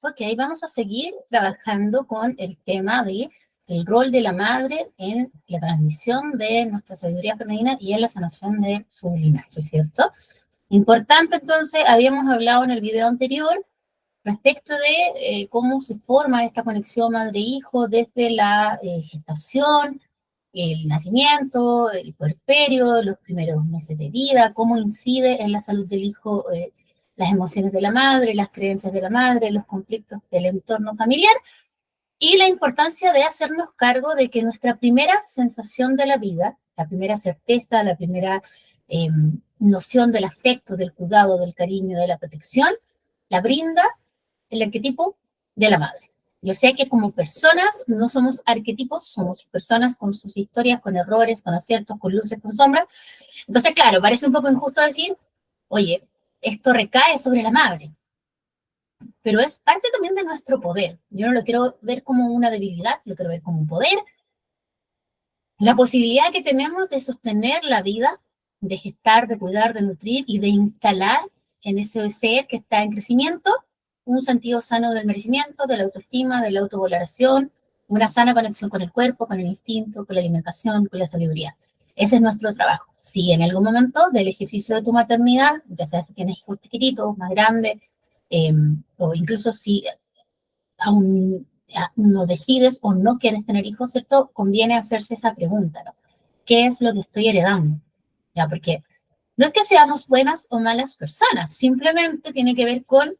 Ok, vamos a seguir trabajando con el tema de el rol de la madre en la transmisión de nuestra sabiduría femenina y en la sanación de su linaje, ¿cierto? Importante, entonces, habíamos hablado en el video anterior respecto de cómo se forma esta conexión madre-hijo desde la gestación, el nacimiento, el puerperio, los primeros meses de vida, cómo incide en la salud del hijo las emociones de la madre, las creencias de la madre, los conflictos del entorno familiar y la importancia de hacernos cargo de que nuestra primera sensación de la vida, la primera certeza, la primera noción del afecto, del cuidado, del cariño, de la protección, la brinda el arquetipo de la madre. Yo sé que como personas no somos arquetipos, somos personas con sus historias, con errores, con aciertos, con luces, con sombras. Entonces, claro, parece un poco injusto decir, oye, esto recae sobre la madre, pero es parte también de nuestro poder. Yo no lo quiero ver como una debilidad, lo quiero ver como un poder. La posibilidad que tenemos de sostener la vida, de gestar, de cuidar, de nutrir y de instalar en ese ser que está en crecimiento un sentido sano del merecimiento, de la autoestima, de la autovaloración, una sana conexión con el cuerpo, con el instinto, con la alimentación, con la sabiduría. Ese es nuestro trabajo. Si en algún momento del ejercicio de tu maternidad, ya sea si tienes hijos chiquititos, más grandes, o incluso si aún no decides o no quieres tener hijos, ¿cierto? Conviene hacerse esa pregunta, ¿no? ¿Qué es lo que estoy heredando? ¿Ya? Porque no es que seamos buenas o malas personas, simplemente tiene que ver con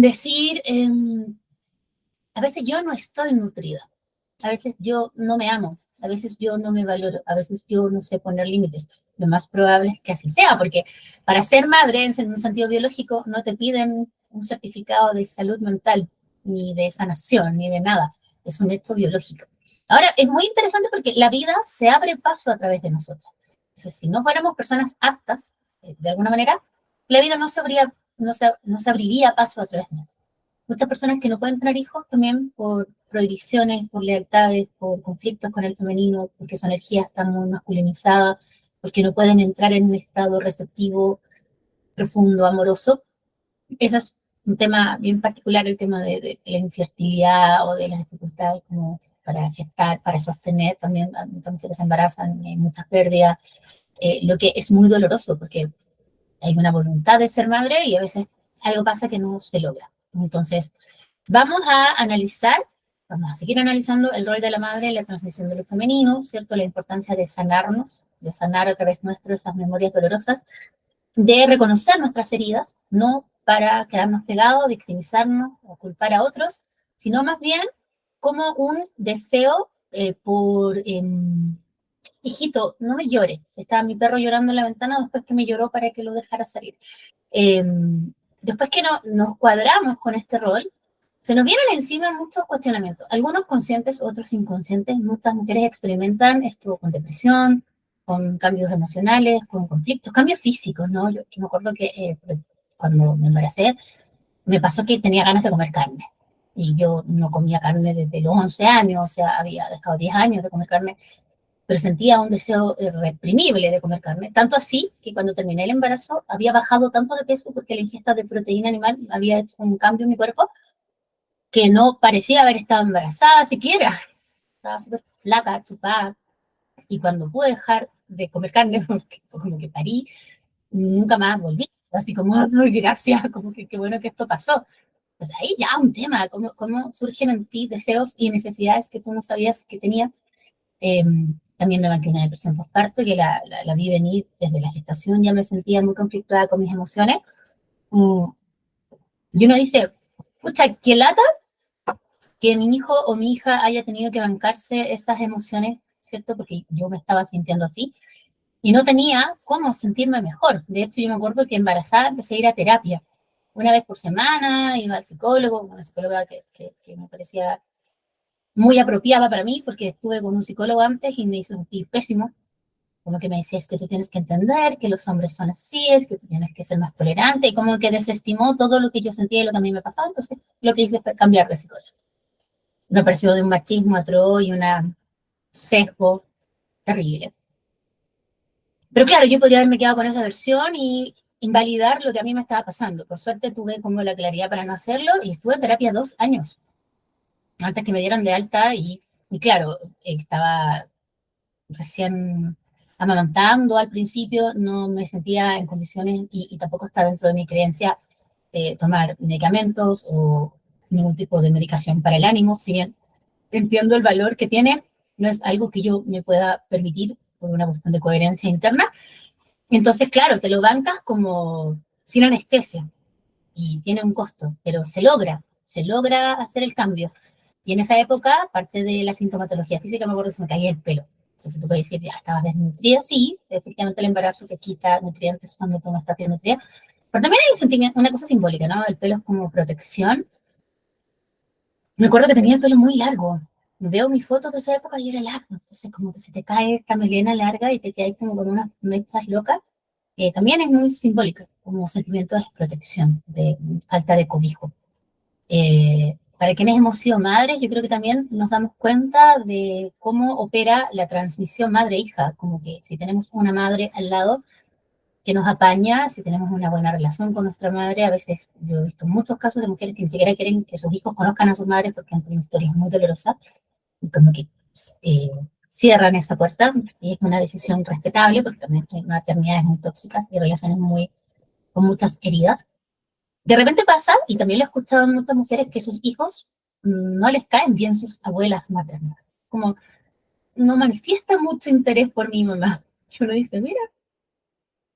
decir, a veces yo no estoy nutrida, a veces yo no me amo, a veces yo no me valoro, a veces yo no sé poner límites. Lo más probable es que así sea, porque para ser madre, en un sentido biológico, no te piden un certificado de salud mental, ni de sanación, ni de nada. Es un hecho biológico. Ahora, es muy interesante porque la vida se abre paso a través de nosotros. Entonces, si no fuéramos personas aptas, de alguna manera, la vida no se abriría paso a través de nosotros. Muchas personas que no pueden tener hijos también por prohibiciones, por lealtades, por conflictos con el femenino, porque su energía está muy masculinizada, porque no pueden entrar en un estado receptivo, profundo, amoroso. Ese es un tema bien particular, el tema de la infertilidad o de las dificultades como para gestar, para sostener. También muchas mujeres se embarazan, hay muchas pérdidas, lo que es muy doloroso porque hay una voluntad de ser madre y a veces algo pasa que no se logra. Entonces, vamos a analizar, vamos a seguir analizando el rol de la madre en la transmisión de lo femenino, ¿cierto? La importancia de sanarnos, de sanar a través nuestro esas memorias dolorosas, de reconocer nuestras heridas, no para quedarnos pegados, victimizarnos o culpar a otros, sino más bien como un deseo hijito, no me llore. Estaba mi perro llorando en la ventana después que me lloró para que lo dejara salir. Eh, Después que nos cuadramos con este rol, se nos vienen encima muchos cuestionamientos, algunos conscientes, otros inconscientes. Muchas mujeres experimentan esto con depresión, con cambios emocionales, con conflictos, cambios físicos, ¿no? Yo me acuerdo que cuando me embaracé, me pasó que tenía ganas de comer carne. Y yo no comía carne desde los 11 años, o sea, había dejado 10 años de comer carne, pero sentía un deseo irreprimible de comer carne, tanto así que cuando terminé el embarazo había bajado tanto de peso porque la ingesta de proteína animal había hecho un cambio en mi cuerpo que no parecía haber estado embarazada siquiera, estaba súper flaca, chupada, y cuando pude dejar de comer carne, porque como que parí, nunca más volví, así como, ay, gracias, como que qué bueno que esto pasó. Pues ahí ya un tema, cómo surgen en ti deseos y necesidades que tú no sabías que tenías. Eh, También me banqué una depresión postparto que la vi venir desde la gestación, ya me sentía muy conflictuada con mis emociones. Y uno dice, pucha, qué lata que mi hijo o mi hija haya tenido que bancarse esas emociones, ¿cierto? Porque yo me estaba sintiendo así y no tenía cómo sentirme mejor. De hecho, yo me acuerdo que embarazada empecé a ir a terapia. Una vez por semana iba al psicólogo, una psicóloga que me parecía muy apropiada para mí, porque estuve con un psicólogo antes y me hizo sentir pésimo, como que me decía, es que tú tienes que entender que los hombres son así, es que tú tienes que ser más tolerante, y como que desestimó todo lo que yo sentía y lo que a mí me pasaba. Entonces lo que hice fue cambiar de psicólogo. Me pareció de un machismo atroz y una sesgo terrible. Pero claro, yo podría haberme quedado con esa versión y invalidar lo que a mí me estaba pasando. Por suerte tuve como la claridad para no hacerlo y estuve en terapia 2 años antes que me dieran de alta y claro, estaba recién amamantando al principio, no me sentía en condiciones y tampoco está dentro de mi creencia tomar medicamentos o ningún tipo de medicación para el ánimo, si bien entiendo el valor que tiene, no es algo que yo me pueda permitir por una cuestión de coherencia interna. Entonces, claro, te lo bancas como sin anestesia y tiene un costo, pero se logra hacer el cambio. Y en esa época, parte de la sintomatología física, me acuerdo que se me caía el pelo. Entonces tú puedes decir, ya, estabas desnutrida. Sí, efectivamente el embarazo te quita nutrientes cuando tú no estás bien nutrida. Pero también hay un sentimiento, una cosa simbólica, ¿no? El pelo es como protección. Me acuerdo que tenía el pelo muy largo. Veo mis fotos de esa época y era largo. Entonces como que se te cae esta melena larga y te quedas como con unas mechas locas. También es muy simbólica, como sentimiento de desprotección, de falta de cobijo. Para quienes hemos sido madres, yo creo que también nos damos cuenta de cómo opera la transmisión madre-hija, como que si tenemos una madre al lado que nos apaña, si tenemos una buena relación con nuestra madre, a veces yo he visto muchos casos de mujeres que ni siquiera quieren que sus hijos conozcan a sus madres porque han tenido historias muy dolorosas y como que eh, cierran esa puerta y es una decisión respetable porque también hay maternidades muy tóxicas y relaciones muy con muchas heridas. De repente pasa, y también lo he escuchado en muchas mujeres, que sus hijos no les caen bien sus abuelas maternas. Como no manifiesta mucho interés por mi mamá. Y uno dice, mira,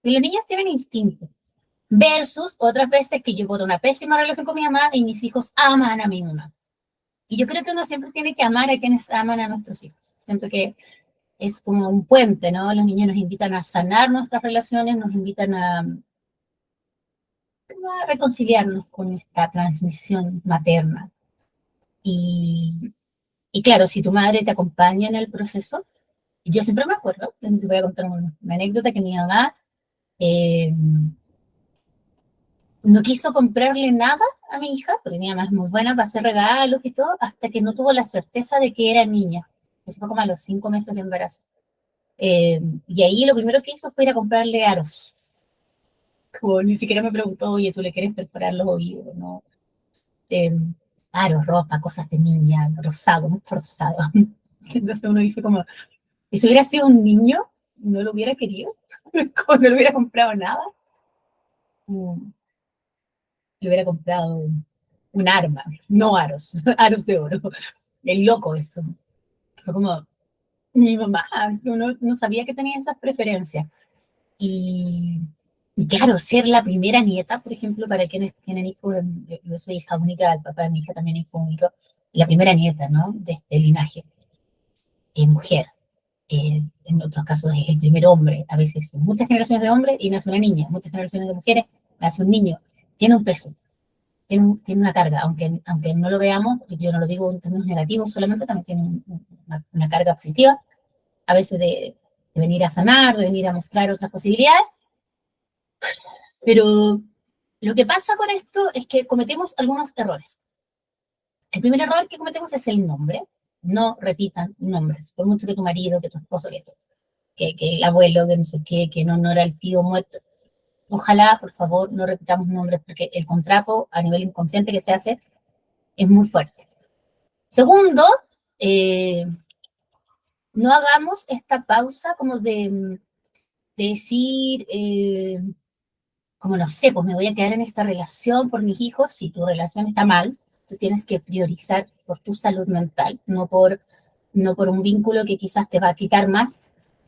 y los niños tienen instinto. Versus otras veces que yo puedo una pésima relación con mi mamá y mis hijos aman a mi mamá. Y yo creo que uno siempre tiene que amar a quienes aman a nuestros hijos. Siento que es como un puente, ¿no? Los niños nos invitan a sanar nuestras relaciones, nos invitan a reconciliarnos con esta transmisión materna. Y, y claro, si tu madre te acompaña en el proceso, yo siempre me acuerdo, te voy a contar una anécdota que mi mamá eh, no quiso comprarle nada a mi hija, porque mi mamá es muy buena para hacer regalos y todo, hasta que no tuvo la certeza de que era niña. Eso fue como a los 5 meses de embarazo. Y ahí lo primero que hizo fue ir a comprarle aros. Como ni siquiera me preguntó, oye, ¿tú le quieres perforar los oídos? ¿No? Eh, Aros, ropa, cosas de niña, rosado, mucho rosado. Entonces uno dice como, y si hubiera sido un niño, no lo hubiera querido, como no le hubiera comprado nada, le hubiera comprado un arma, no aros, aros de oro. El loco eso. Fue como mi mamá, uno no sabía que tenía esas preferencias. Y, y claro, ser la primera nieta, por ejemplo, para quienes tienen hijos, yo soy hija única, el papá de mi hija también es hijo único, la primera nieta, ¿no? De este linaje, mujer. En otros casos es el primer hombre, a veces son muchas generaciones de hombres y nace una niña, muchas generaciones de mujeres, nace un niño, tiene un peso, tiene una carga, aunque no lo veamos, yo no lo digo en términos negativos solamente, también tiene una carga positiva, a veces de venir a sanar, de venir a mostrar otras posibilidades, pero lo que pasa con esto es que cometemos algunos errores. El primer error que cometemos es el nombre, no repitan nombres, por mucho que tu marido, que tu esposo, que el abuelo, que no sé qué, que no era el tío muerto. Ojalá, por favor, no repitamos nombres, porque el contrato a nivel inconsciente que se hace es muy fuerte. Segundo, eh, no hagamos esta pausa como de decir, como no sé, pues me voy a quedar en esta relación por mis hijos. Si tu relación está mal, tú tienes que priorizar por tu salud mental, no por un vínculo que quizás te va a quitar más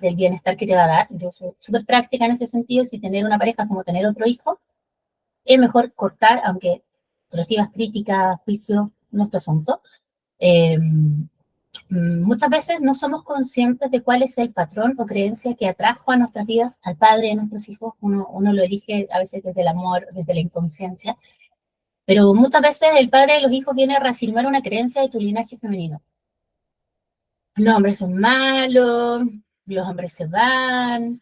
del bienestar que te va a dar. Yo soy súper práctica en ese sentido. Si tener una pareja es como tener otro hijo, es mejor cortar, aunque recibas críticas, juicios, nuestro asunto. Eh, Muchas veces no somos conscientes de cuál es el patrón o creencia que atrajo a nuestras vidas al padre de nuestros hijos. Uno lo elige a veces desde el amor, desde la inconsciencia, pero muchas veces el padre de los hijos viene a reafirmar una creencia de tu linaje femenino. Los hombres son malos, los hombres se van,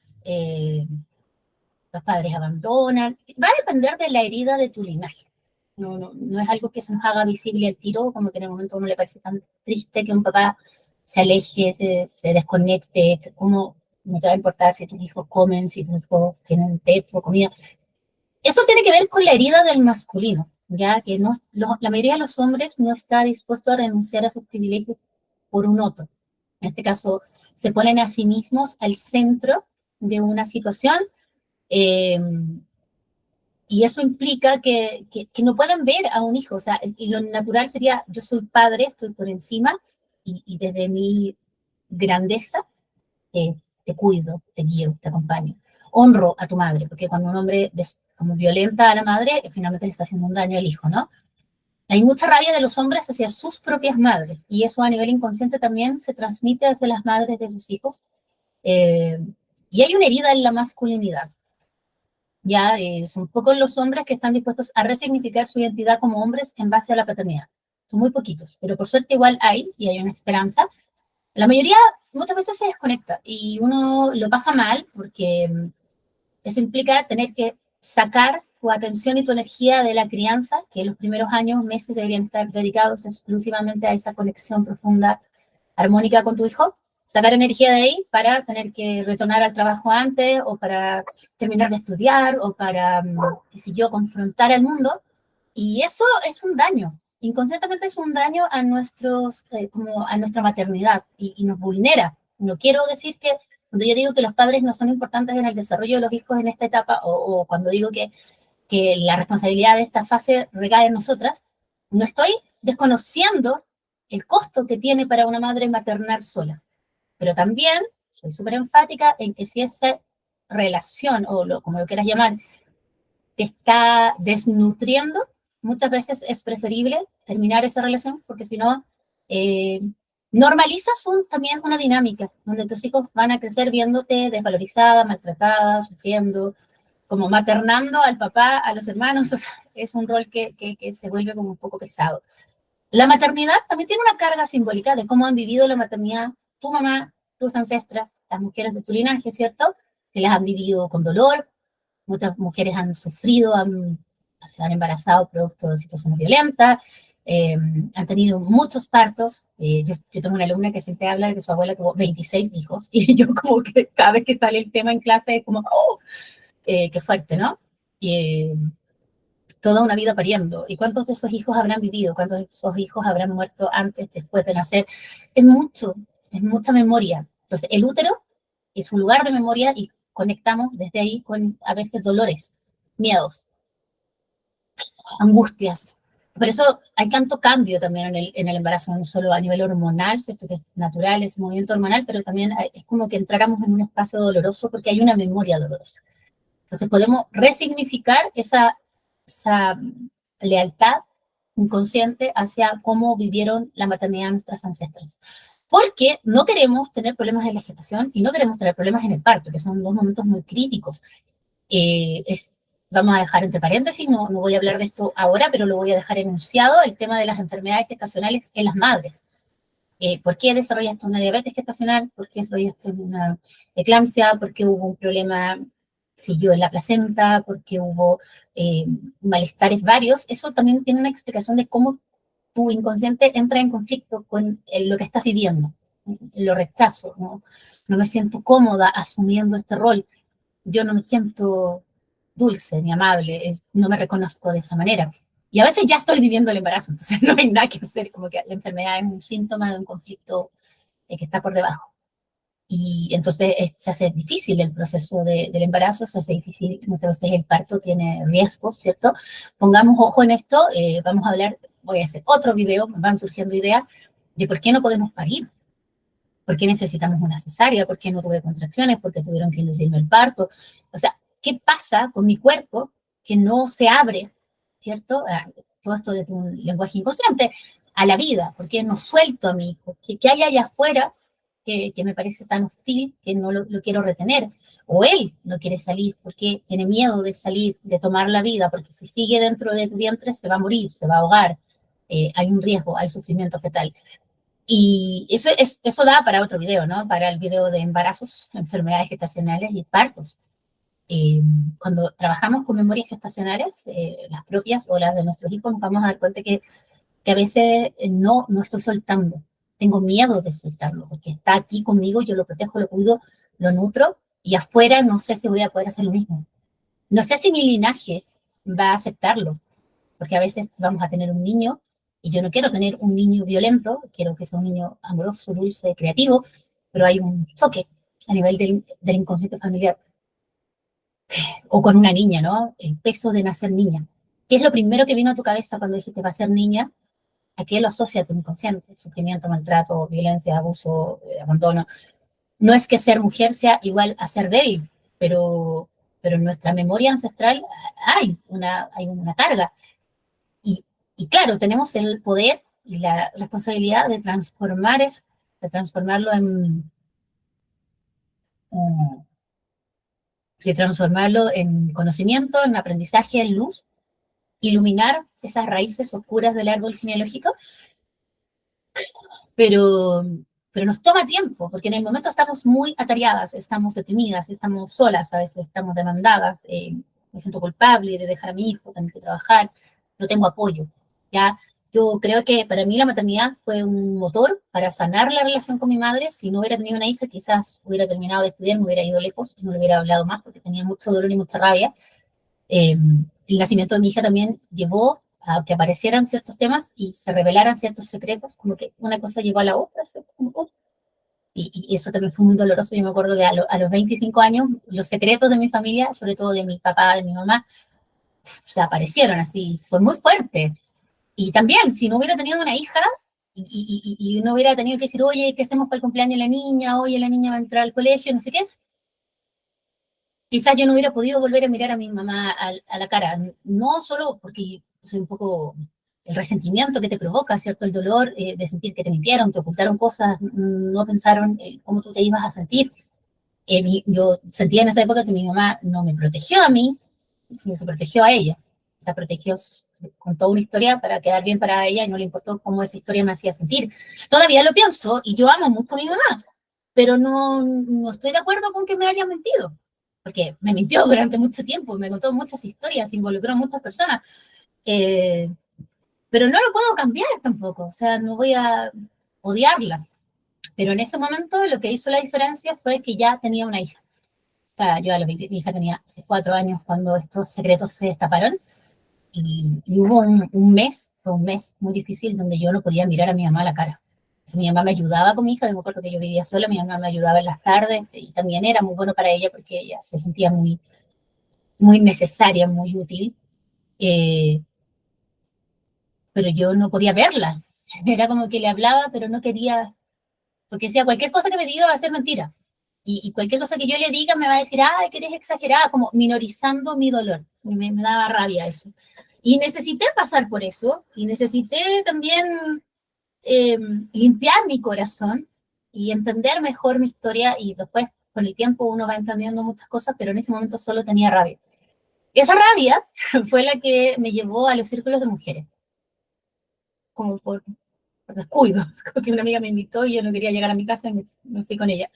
los padres abandonan. Va a depender de la herida de tu linaje. No es algo que se nos haga visible al tiro, como que en el momento a uno le parece tan triste que un papá se aleje, se desconecte, como no te va a importar si tus hijos comen, si tus hijos tienen techo, comida. Eso tiene que ver con la herida del masculino, ya que no, la mayoría de los hombres no está dispuesto a renunciar a sus privilegios por un otro. En este caso, se ponen a sí mismos al centro de una situación, eh, y eso implica que no pueden ver a un hijo. O sea, y lo natural sería, yo soy padre, estoy por encima, y desde mi grandeza te cuido, te guío, te acompaño. Honro a tu madre, porque cuando un hombre como violenta a la madre, finalmente le está haciendo un daño al hijo, ¿no? Hay mucha rabia de los hombres hacia sus propias madres, y eso a nivel inconsciente también se transmite hacia las madres de sus hijos. Eh, y hay una herida en la masculinidad. Ya son pocos los hombres que están dispuestos a resignificar su identidad como hombres en base a la paternidad. Son muy poquitos, pero por suerte igual hay, y hay una esperanza. La mayoría muchas veces se desconecta y uno lo pasa mal porque eso implica tener que sacar tu atención y tu energía de la crianza, que en los primeros años, meses deberían estar dedicados exclusivamente a esa conexión profunda, armónica con tu hijo, sacar energía de ahí para tener que retornar al trabajo antes o para terminar de estudiar o para, qué sé yo, confrontar al mundo. Y eso es un daño. Inconscientemente es un daño a, como a nuestra maternidad y nos vulnera. No quiero decir que cuando yo digo que los padres no son importantes en el desarrollo de los hijos en esta etapa, o cuando digo que la responsabilidad de esta fase recae en nosotras, no estoy desconociendo el costo que tiene para una madre maternar sola. Pero también soy súper enfática en que si esa relación, o como lo quieras llamar, te está desnutriendo, muchas veces es preferible terminar esa relación, porque si no, normalizas también una dinámica donde tus hijos van a crecer viéndote desvalorizada, maltratada, sufriendo, como maternando al papá, a los hermanos. O sea, es un rol que se vuelve como un poco pesado. La maternidad también tiene una carga simbólica de cómo han vivido la maternidad tu mamá, tus ancestras, las mujeres de tu linaje, ¿cierto? Que las han vivido con dolor, muchas mujeres han sufrido, se han embarazado producto de situaciones violentas, han tenido muchos partos. Yo tengo una alumna que siempre habla de que su abuela tuvo 26 hijos, y yo como que cada vez que sale el tema en clase es como, oh, qué fuerte, ¿no? Eh, Toda una vida pariendo. ¿Y cuántos de esos hijos habrán vivido? ¿Cuántos de esos hijos habrán muerto antes, después de nacer? Es mucho, es mucha memoria. Entonces, el útero es un lugar de memoria y conectamos desde ahí con a veces dolores, miedos, angustias. Por eso hay tanto cambio también en el embarazo, no solo a nivel hormonal, ¿cierto? Que es natural ese movimiento hormonal, pero también es como que entráramos en un espacio doloroso porque hay una memoria dolorosa. Entonces podemos resignificar esa lealtad inconsciente hacia cómo vivieron la maternidad de nuestras ancestras. Porque no queremos tener problemas en la gestación y no queremos tener problemas en el parto, que son dos momentos muy críticos. Eh, es, Vamos a dejar entre paréntesis, no voy a hablar de esto ahora, pero lo voy a dejar enunciado, el tema de las enfermedades gestacionales en las madres. ¿Por qué desarrollaste una diabetes gestacional? ¿Por qué desarrollaste una eclampsia? ¿Por qué hubo un problema, si yo, en la placenta? ¿Por qué hubo malestares varios? Eso también tiene una explicación de cómo tu inconsciente entra en conflicto con lo que estás viviendo. Lo rechazo, no me siento cómoda asumiendo este rol. Yo no me siento dulce ni amable, no me reconozco de esa manera. Y a veces ya estoy viviendo el embarazo, entonces no hay nada que hacer, como que la enfermedad es un síntoma de un conflicto que está por debajo. Y entonces se hace difícil el proceso del embarazo, se hace difícil, muchas veces el parto tiene riesgos, ¿cierto? Pongamos ojo en esto, vamos a hablar, voy a hacer otro video, van surgiendo ideas de por qué no podemos parir, por qué necesitamos una cesárea, por qué no tuve contracciones, por qué tuvieron que inducirme el parto. O sea, ¿qué pasa con mi cuerpo que no se abre, ¿cierto? Todo esto de un lenguaje inconsciente, a la vida, por qué no suelto a mi hijo, qué hay allá afuera que me parece tan hostil que no lo quiero retener, o él no quiere salir porque tiene miedo de salir, de tomar la vida, porque si sigue dentro de tu vientre se va a morir, se va a ahogar, hay un riesgo, hay sufrimiento fetal. Y eso da para otro video, ¿no? Para el video de embarazos, enfermedades gestacionales y partos. Eh, Cuando trabajamos con memorias gestacionales, las propias o las de nuestros hijos, nos vamos a dar cuenta que a veces no estoy soltando. Tengo miedo de soltarlo, porque está aquí conmigo, yo lo protejo, lo cuido, lo nutro, y afuera no sé si voy a poder hacer lo mismo. No sé si mi linaje va a aceptarlo, porque a veces vamos a tener un niño, y yo no quiero tener un niño violento, quiero que sea un niño amoroso, dulce, creativo, pero hay un choque a nivel del inconsciente familiar, o con una niña, ¿no? El peso de nacer niña. ¿Qué es lo primero que vino a tu cabeza cuando dijiste va a ser niña? ¿A qué lo asocia tu inconsciente? Sufrimiento, maltrato, violencia, abuso, abandono. No es que ser mujer sea igual a ser débil, pero en nuestra memoria ancestral hay una carga. Y, y claro, tenemos el poder y la responsabilidad de transformar eso, de transformarlo en de transformarlo en conocimiento, en aprendizaje, en luz, iluminar esas raíces oscuras del árbol genealógico, pero, pero nos toma tiempo, porque en el momento estamos muy atareadas, estamos deprimidas, estamos solas, a veces estamos demandadas, me siento culpable de dejar a mi hijo, tengo que trabajar, no tengo apoyo, ¿ya? Yo creo que para mí la maternidad fue un motor para sanar la relación con mi madre. Si no hubiera tenido una hija, quizás hubiera terminado de estudiar, me hubiera ido lejos y no le hubiera hablado más porque tenía mucho dolor y mucha rabia. Eh, el nacimiento de mi hija también llevó a que aparecieran ciertos temas y se revelaran ciertos secretos, como que una cosa llevó a la otra, y eso también fue muy doloroso. Yo me acuerdo que a los 25 años los secretos de mi familia, sobre todo de mi papá, de mi mamá, se aparecieron así, fue muy fuerte. Y también, si no hubiera tenido una hija y no hubiera tenido que decir, oye, ¿qué hacemos para el cumpleaños de la niña? Oye, la niña va a entrar al colegio, no sé qué, quizás yo no hubiera podido volver a mirar a mi mamá a la cara, no solo porque soy un poco el resentimiento que te provoca, ¿cierto? El dolor de sentir que te mintieron, te ocultaron cosas, no pensaron cómo tú te ibas a sentir. Yo sentía en esa época que mi mamá no me protegió a mí, sino se protegió a ella. Se protegió, contó una historia para quedar bien para ella y no le importó cómo esa historia me hacía sentir. Todavía lo pienso y yo amo mucho a mi mamá, pero no estoy de acuerdo con que me haya mentido, porque me mintió durante mucho tiempo, me contó muchas historias, involucró a muchas personas, eh, pero no lo puedo cambiar tampoco, o sea, no voy a odiarla. Pero en ese momento lo que hizo la diferencia fue que ya tenía una hija. O sea, yo a los 20, mi hija tenía hace 4 años cuando estos secretos se destaparon y hubo un mes, fue un mes muy difícil donde yo no podía mirar a mi mamá a la cara. O sea, mi mamá me ayudaba con mi hija, yo me acuerdo que yo vivía sola, mi mamá me ayudaba en las tardes y también era muy bueno para ella porque ella se sentía muy necesaria, muy útil, eh, pero yo no podía verla. Era como que le hablaba, pero no quería, porque decía, cualquier cosa que me diga va a ser mentira. Y cualquier cosa que yo le diga me va a decir, ay, que eres exagerada, como minorizando mi dolor. Me daba rabia eso. Y necesité pasar por eso, y necesité también eh, limpiar mi corazón y entender mejor mi historia, y después, con el tiempo, uno va entendiendo muchas cosas, pero en ese momento solo tenía rabia. Esa rabia fue la que me llevó a los círculos de mujeres, como por descuido, como que una amiga me invitó y yo no quería llegar a mi casa y me fui con ella.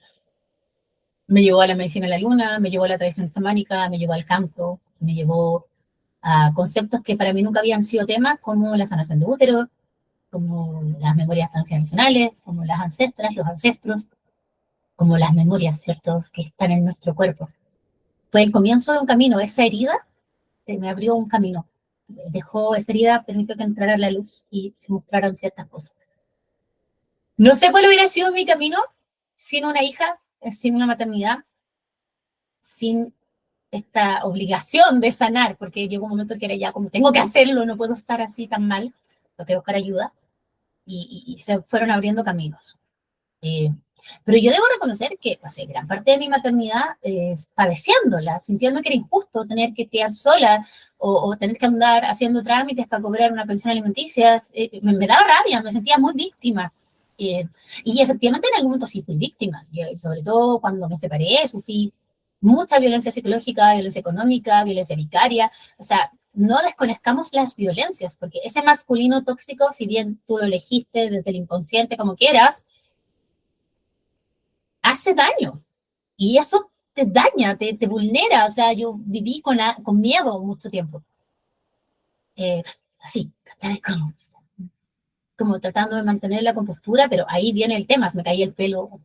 Me llevó a la medicina de la luna, me llevó a la tradición chamánica, me llevó al campo, me llevó a conceptos que para mí nunca habían sido temas, como la sanación de útero, como las memorias transgeneracionales, como las ancestras, los ancestros, como las memorias, ¿cierto?, que están en nuestro cuerpo. Fue el comienzo de un camino, esa herida me abrió un camino, dejó esa herida, permitió que entrara la luz y se mostraran ciertas cosas. No sé cuál hubiera sido mi camino sin una hija, sin una maternidad, sin esta obligación de sanar, porque llegó un momento que era ya como, tengo que hacerlo, no puedo estar así tan mal, tengo que buscar ayuda, y se fueron abriendo caminos. Eh, pero yo debo reconocer que pasé gran parte de mi maternidad padeciéndola, sintiendo que era injusto tener que criar sola o tener que andar haciendo trámites para cobrar una pensión alimenticia. Me daba rabia, me sentía muy víctima. Eh, y efectivamente en algún momento sí fui víctima, sobre todo cuando me separé, sufrí mucha violencia psicológica, violencia económica, violencia vicaria. O sea, no desconozcamos las violencias, porque ese masculino tóxico, si bien tú lo elegiste desde el inconsciente como quieras, hace daño. Y eso te daña, te vulnera. O sea, yo viví con miedo mucho tiempo. Así, como tratando de mantener la compostura, pero ahí viene el tema, se me caía el pelo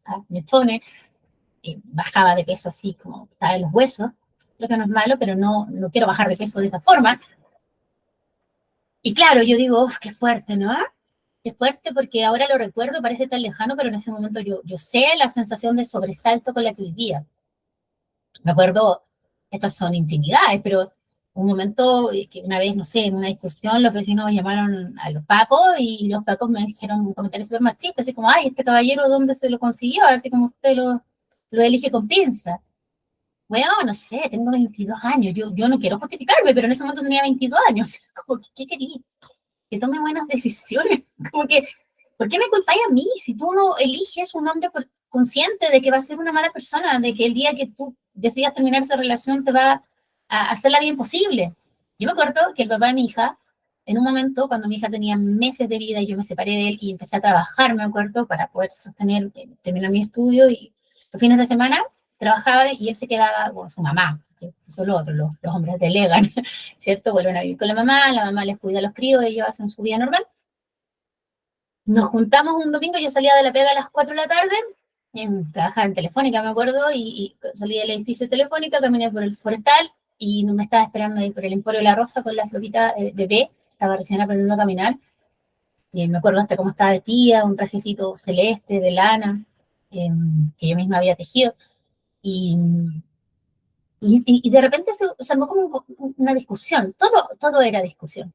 a mechones, bajaba de peso así como estaba en los huesos. lo que no es malo, pero no quiero bajar de peso de esa forma. Y claro, yo digo, uf, qué fuerte, ¿no? Qué fuerte porque ahora lo recuerdo, parece tan lejano, pero en ese momento yo sé la sensación de sobresalto con la que vivía. Me acuerdo, estas son intimidades, pero un momento que una vez, no sé, en una discusión, los vecinos llamaron a los pacos y los pacos me dijeron un comentario súper machista, así como, ay, este caballero, ¿dónde se lo consiguió? Así como usted lo elige con pinza. Bueno, no sé, tengo 22 años, yo no quiero justificarme, pero en ese momento tenía 22 años. Como, ¿qué quería? Que tome buenas decisiones. Como que, ¿por qué me culpáis a mí si tú no eliges un hombre consciente de que va a ser una mala persona, de que el día que tú decidas terminar esa relación te va a hacer la vida imposible? Yo me acuerdo que el papá de mi hija, en un momento, cuando mi hija tenía meses de vida y yo me separé de él y empecé a trabajar, me acuerdo, para poder sostener, terminar mi estudio y los fines de semana trabajaba y él se quedaba con su mamá, que eso es lo otro, los hombres delegan, ¿cierto? Vuelven a vivir con la mamá les cuida a los críos, ellos hacen su vida normal. Nos juntamos un domingo, yo salía de la pega a las 4 de la tarde, trabajaba en Telefónica, me acuerdo, y salí del edificio de Telefónica, caminé por el Forestal, y no me estaba esperando ahí por el Emporio de la Rosa con la florita bebé, estaba recién aprendiendo a caminar, y me acuerdo hasta cómo estaba vestida, un trajecito celeste de lana, que yo misma había tejido, y, y de repente se armó como una discusión, todo era discusión,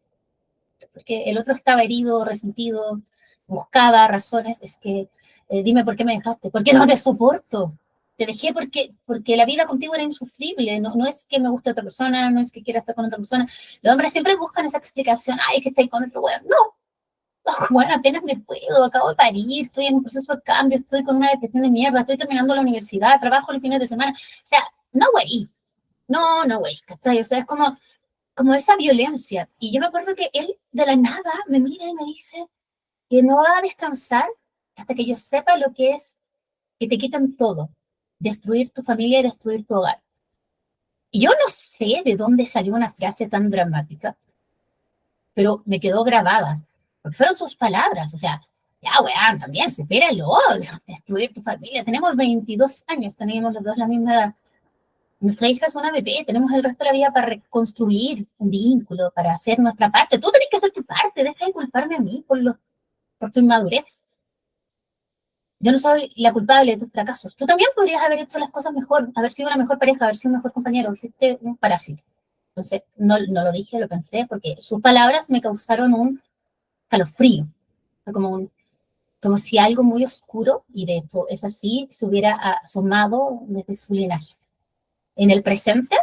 porque el otro estaba herido, resentido, buscaba razones, es que dime por qué me dejaste, ¿por qué no te soporto? Te dejé porque la vida contigo era insufrible, no es que me guste otra persona, no es que quiera estar con otra persona. Los hombres siempre buscan esa explicación, ay, es que estoy con otro weón. No, oh, bueno, apenas me puedo, acabo de parir, estoy en un proceso de cambio, estoy con una depresión de mierda, estoy terminando la universidad, trabajo los fines de semana. O sea, no, güey, no, güey, ¿cachai? O sea, es como esa violencia. Y yo me acuerdo que él de la nada me mira y me dice que no va a descansar hasta que yo sepa lo que es que te quitan todo, destruir tu familia y destruir tu hogar. Y yo no sé de dónde salió una frase tan dramática, pero me quedó grabada, porque fueron sus palabras, o sea, ya, weón, también, supéralo, destruir tu familia. Tenemos 22 años, tenemos los dos la misma edad. Nuestra hija es una bebé, tenemos el resto de la vida para reconstruir un vínculo, para hacer nuestra parte. Tú tenés que hacer tu parte, deja de culparme a mí por tu inmadurez. Yo no soy la culpable de tus fracasos. Tú también podrías haber hecho las cosas mejor, haber sido una mejor pareja, haber sido un mejor compañero, fuiste un parásito. Entonces, no lo dije, lo pensé, porque sus palabras me causaron un calofrío, como si algo muy oscuro, y de hecho es así, se hubiera asomado desde su linaje. En el presente,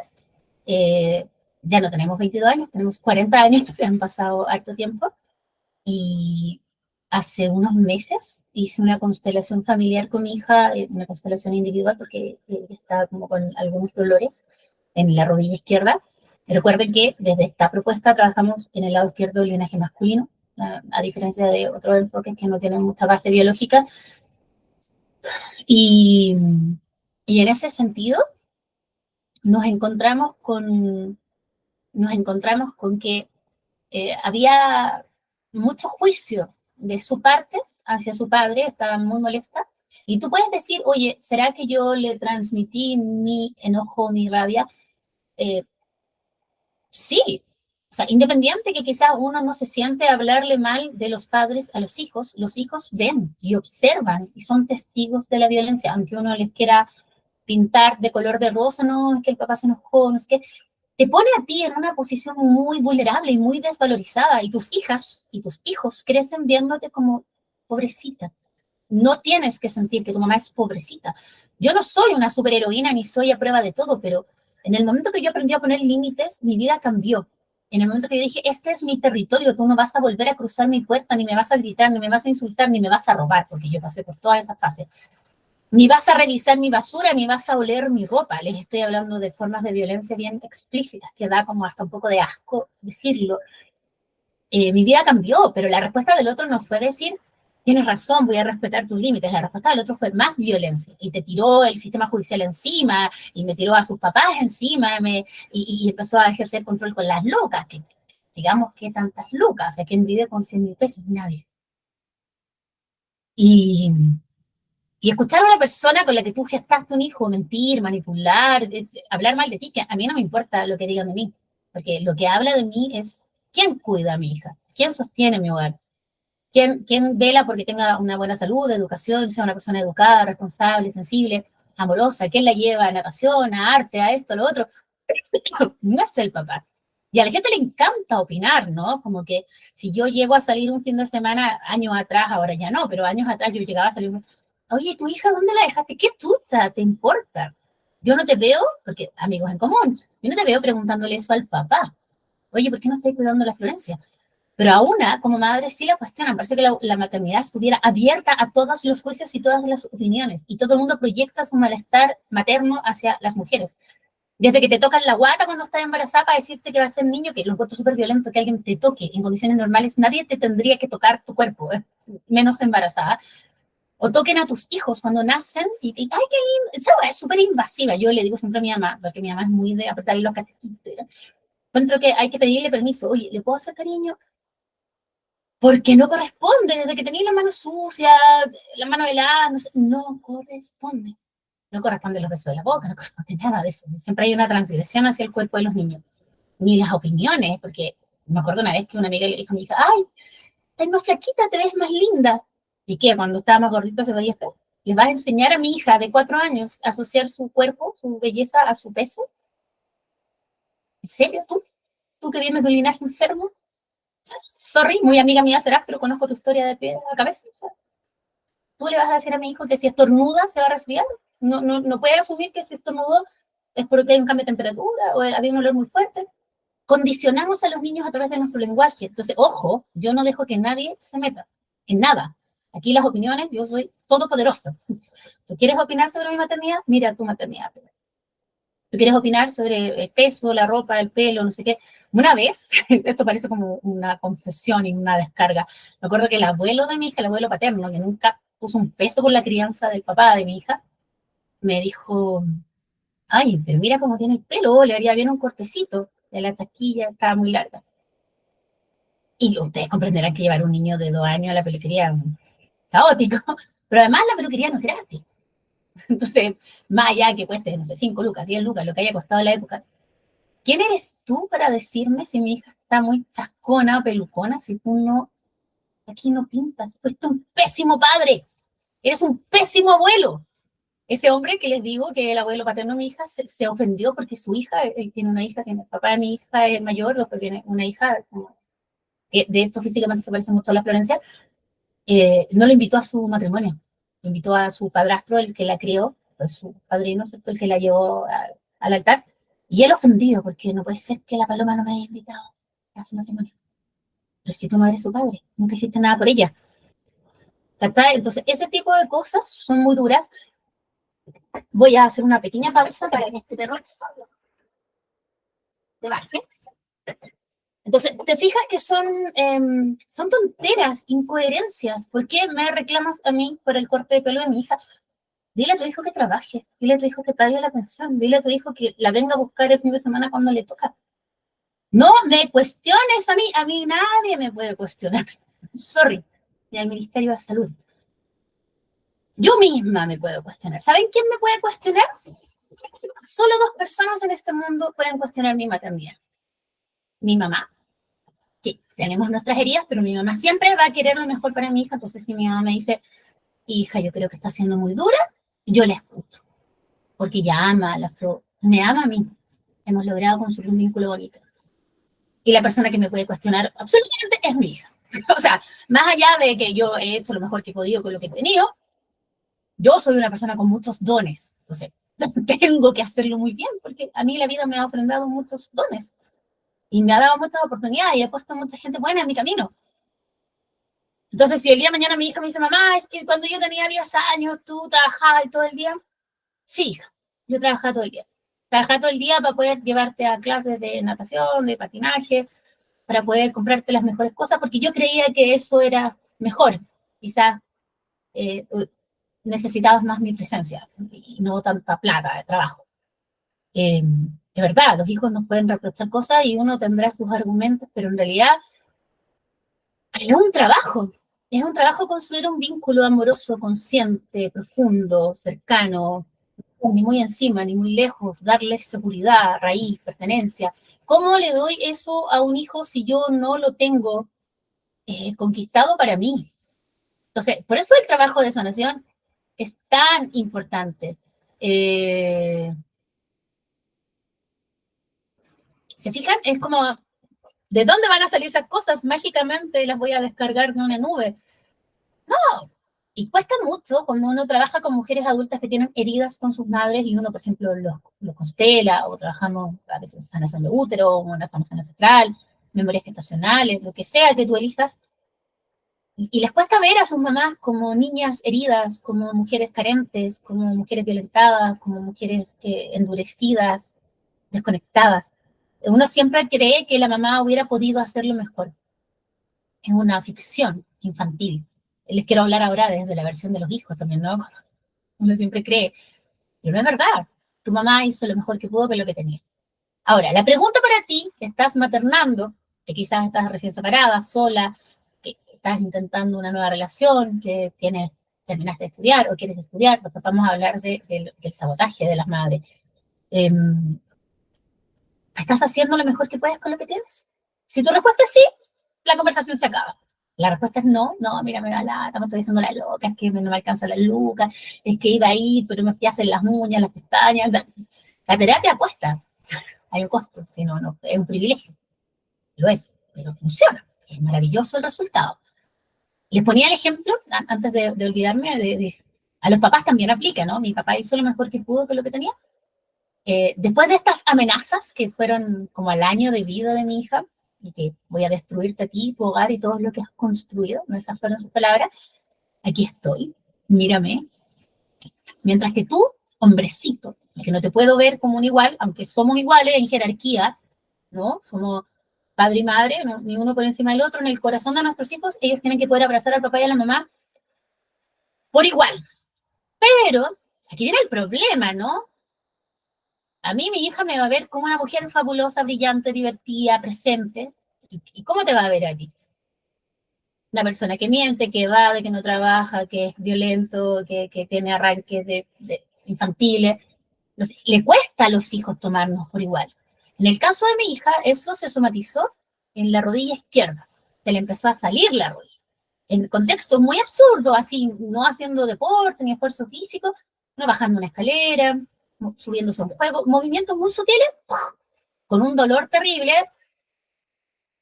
eh, ya no tenemos 22 años, tenemos 40 años, se han pasado harto tiempo, y hace unos meses hice una constelación familiar con mi hija, una constelación individual, porque ella estaba como con algunos dolores en la rodilla izquierda. Recuerden que desde esta propuesta trabajamos en el lado izquierdo del linaje masculino, a diferencia de otros enfoques que no tienen mucha base biológica. Y, y en ese sentido nos encontramos con, nos encontramos con que había mucho juicio de su parte hacia su padre, estaba muy molesta. Y tú puedes decir, oye, ¿será que yo le transmití mi enojo, mi rabia? Eh, sí. O sea, independiente que quizás uno no se siente hablarle mal de los padres a los hijos ven y observan y son testigos de la violencia, aunque uno les quiera pintar de color de rosa, no, es que el papá se enojó, no es que te pone a ti en una posición muy vulnerable y muy desvalorizada y tus hijas y tus hijos crecen viéndote como pobrecita. No tienes que sentir que tu mamá es pobrecita. Yo no soy una superheroína ni soy a prueba de todo, pero en el momento que yo aprendí a poner límites, mi vida cambió. En el momento que yo dije, este es mi territorio, tú no vas a volver a cruzar mi puerta, ni me vas a gritar, ni me vas a insultar, ni me vas a robar, porque yo pasé por todas esas fases. Ni vas a revisar mi basura, ni vas a oler mi ropa. Les estoy hablando de formas de violencia bien explícitas, que da como hasta un poco de asco decirlo. Mi vida cambió, pero la respuesta del otro no fue decir, tienes razón, voy a respetar tus límites. La respuesta del otro fue más violencia. Y te tiró el sistema judicial encima, y me tiró a sus papás encima, y empezó a ejercer control con las locas, que digamos que tantas locas, o sea, ¿quién vive con 100.000 pesos? Nadie. Y Y escuchar a una persona con la que tú gestaste un hijo mentir, manipular, hablar mal de ti, que a mí no me importa lo que digan de mí, porque lo que habla de mí es quién cuida a mi hija, quién sostiene mi hogar, quién vela porque tenga una buena salud, educación, sea una persona educada, responsable, sensible, amorosa, quién la lleva a natación, a arte, a esto, a lo otro. No es el papá. Y a la gente le encanta opinar, ¿no? Como que si yo llego a salir un fin de semana, años atrás, ahora ya no, pero años atrás yo llegaba a salir, oye, ¿tu hija dónde la dejaste? ¿Qué chucha te importa? Yo no te veo, porque amigos en común, yo no te veo preguntándole eso al papá. Oye, ¿por qué no estás cuidando a la Florencia? Pero a una, como madre, sí la cuestionan. Parece que la maternidad estuviera abierta a todos los juicios y todas las opiniones. Y todo el mundo proyecta su malestar materno hacia las mujeres. Desde que te tocan la guata cuando estás embarazada para decirte que va a ser niño, que lo encuentro súper violento que alguien te toque en condiciones normales. Nadie te tendría que tocar tu cuerpo, menos embarazada. O toquen a tus hijos cuando nacen y ay, qué lindo. Esa es súper invasiva. Yo le digo siempre a mi mamá, porque mi mamá es muy de apretarle los cachetes. Encuentro que hay que pedirle permiso. Oye, ¿le puedo hacer cariño? Porque no corresponde, desde que tenéis la mano sucia, la mano helada, no, sé, no corresponde. No corresponde los besos de la boca, no corresponde nada de eso. Siempre hay una transgresión hacia el cuerpo de los niños. Ni las opiniones, porque me acuerdo una vez que una amiga le dijo a mi hija, ay, estás más flaquita, te ves más linda. ¿Y qué? Cuando estaba más gordita se veía feo. ¿Les vas a enseñar a mi hija de 4 años a asociar su cuerpo, su belleza a su peso? ¿En serio tú? ¿Tú que vienes de un linaje enfermo? Sorry, muy amiga mía serás, pero conozco tu historia de pie a cabeza. O sea, ¿tú le vas a decir a mi hijo que si estornuda se va a resfriar? No puede asumir que si estornudó es porque hay un cambio de temperatura o había un olor muy fuerte. Condicionamos a los niños a través de nuestro lenguaje. Entonces, ojo, yo no dejo que nadie se meta en nada. Aquí las opiniones, yo soy todopoderosa. ¿Tú quieres opinar sobre mi maternidad? Mira tu maternidad. ¿Tú quieres opinar sobre el peso, la ropa, el pelo, no sé qué? Una vez, esto parece como una confesión y una descarga, me acuerdo que el abuelo de mi hija, el abuelo paterno, que nunca puso un peso por la crianza del papá de mi hija, me dijo, ay, pero mira cómo tiene el pelo, le haría bien un cortecito, de la chasquilla estaba muy larga. Y ustedes comprenderán que llevar un niño de 2 años a la peluquería es caótico, pero además la peluquería no es gratis. Entonces, más allá que cueste, no sé, 5 lucas, 10 lucas, lo que haya costado en la época, ¿quién eres tú para decirme si mi hija está muy chascona o pelucona si tú no, aquí no pintas? Fuiste un pésimo padre, eres un pésimo abuelo. Ese hombre que les digo que el abuelo paterno de mi hija se ofendió porque su hija, él tiene una hija, que el papá de mi hija es mayor, después tiene una hija, que de hecho físicamente se parece mucho a la Florencia, no lo invitó a su matrimonio, invitó a su padrastro, el que la crió, fue su padrino, ¿cierto? El que la llevó al altar, y él ofendido, porque no puede ser que la Paloma no me haya invitado a su matrimonio. Pero si tú no eres su padre, nunca hiciste nada por ella. ¿Cachai? Entonces, ese tipo de cosas son muy duras. Voy a hacer una pequeña pausa para que este perro se baje. Entonces, te fijas que son tonteras, incoherencias. ¿Por qué me reclamas a mí por el corte de pelo de mi hija? Dile a tu hijo que trabaje, dile a tu hijo que pague la pensión, dile a tu hijo que la venga a buscar el fin de semana cuando le toca. No me cuestiones a mí nadie me puede cuestionar. Sorry, ni al Ministerio de Salud. Yo misma me puedo cuestionar. ¿Saben quién me puede cuestionar? Solo 2 personas en este mundo pueden cuestionar mi maternidad. Mi mamá, que tenemos nuestras heridas, pero mi mamá siempre va a querer lo mejor para mi hija. Entonces, si mi mamá me dice, hija, yo creo que está siendo muy dura, yo la escucho. Porque ella ama a la Flor, me ama a mí. Hemos logrado construir un vínculo bonito. Y la persona que me puede cuestionar absolutamente es mi hija. O sea, más allá de que yo he hecho lo mejor que he podido con lo que he tenido, yo soy una persona con muchos dones. Entonces, tengo que hacerlo muy bien porque a mí la vida me ha ofrendado muchos dones y me ha dado muchas oportunidades y ha puesto mucha gente buena en mi camino. Entonces, si el día de mañana mi hija me dice, mamá, es que cuando yo tenía 10 años tú trabajabas todo el día, sí, hija, yo trabajaba todo el día. Trabajaba todo el día para poder llevarte a clases de natación, de patinaje, para poder comprarte las mejores cosas, porque yo creía que eso era mejor. Quizá eh, necesitabas más mi presencia y no tanta plata de trabajo. De verdad, los hijos nos pueden reprochar cosas y uno tendrá sus argumentos, pero en realidad hay un trabajo. Es un trabajo construir un vínculo amoroso, consciente, profundo, cercano, ni muy encima, ni muy lejos, darle seguridad, raíz, pertenencia. ¿Cómo le doy eso a un hijo si yo no lo tengo conquistado para mí? Entonces, por eso el trabajo de sanación es tan importante. ¿Se fijan? Es como, ¿de dónde van a salir esas cosas? Mágicamente las voy a descargar de una nube. No, y cuesta mucho cuando uno trabaja con mujeres adultas que tienen heridas con sus madres y uno, por ejemplo, los constela o trabajamos a veces sanación de útero, una sanación ancestral, memorias gestacionales, lo que sea que tú elijas. Y les cuesta ver a sus mamás como niñas heridas, como mujeres carentes, como mujeres violentadas, como mujeres endurecidas, desconectadas. Uno siempre cree que la mamá hubiera podido hacerlo mejor. Es una ficción infantil. Les quiero hablar ahora desde la versión de los hijos también, ¿no? Uno siempre cree, pero no es verdad. Tu mamá hizo lo mejor que pudo con lo que tenía. Ahora, la pregunta para ti, que estás maternando, que quizás estás recién separada, sola, que estás intentando una nueva relación, que terminaste de estudiar o quieres estudiar, porque vamos a hablar del sabotaje de las madres. Eh, ¿Estás haciendo lo mejor que puedes con lo que tienes? Si tu respuesta es sí, la conversación se acaba. La respuesta es no, no, mira, me da lata, me estoy diciendo la loca, es que no me alcanza la luca, es que iba a ir, pero me fui a hacer las uñas, las pestañas. La terapia cuesta, hay un costo, si no, no, es un privilegio, lo es, pero funciona, es maravilloso el resultado. Les ponía el ejemplo, antes de olvidarme, a los papás también aplica, ¿no? Mi papá hizo lo mejor que pudo con lo que tenía. Después de estas amenazas que fueron como al año de vida de mi hija, y que voy a destruirte a ti, tu hogar y todo lo que has construido, no esas fueron sus palabras, aquí estoy, mírame. Mientras que tú, hombrecito, que no te puedo ver como un igual, aunque somos iguales en jerarquía, ¿no? Somos padre y madre, ¿no? Ni uno por encima del otro, en el corazón de nuestros hijos, ellos tienen que poder abrazar al papá y a la mamá por igual. Pero aquí viene el problema, ¿no? A mí mi hija me va a ver como una mujer fabulosa, brillante, divertida, presente. ¿Y cómo te va a ver a ti? Una persona que miente, que evade, que no trabaja, que es violento, que tiene arranques de infantiles. Entonces, le cuesta a los hijos tomarnos por igual. En el caso de mi hija, eso se somatizó en la rodilla izquierda. Se le empezó a salir la rodilla. En contexto muy absurdo, así, no haciendo deporte ni esfuerzo físico, no bajando una escalera, subiéndose a un juego, movimientos muy sutiles, con un dolor terrible.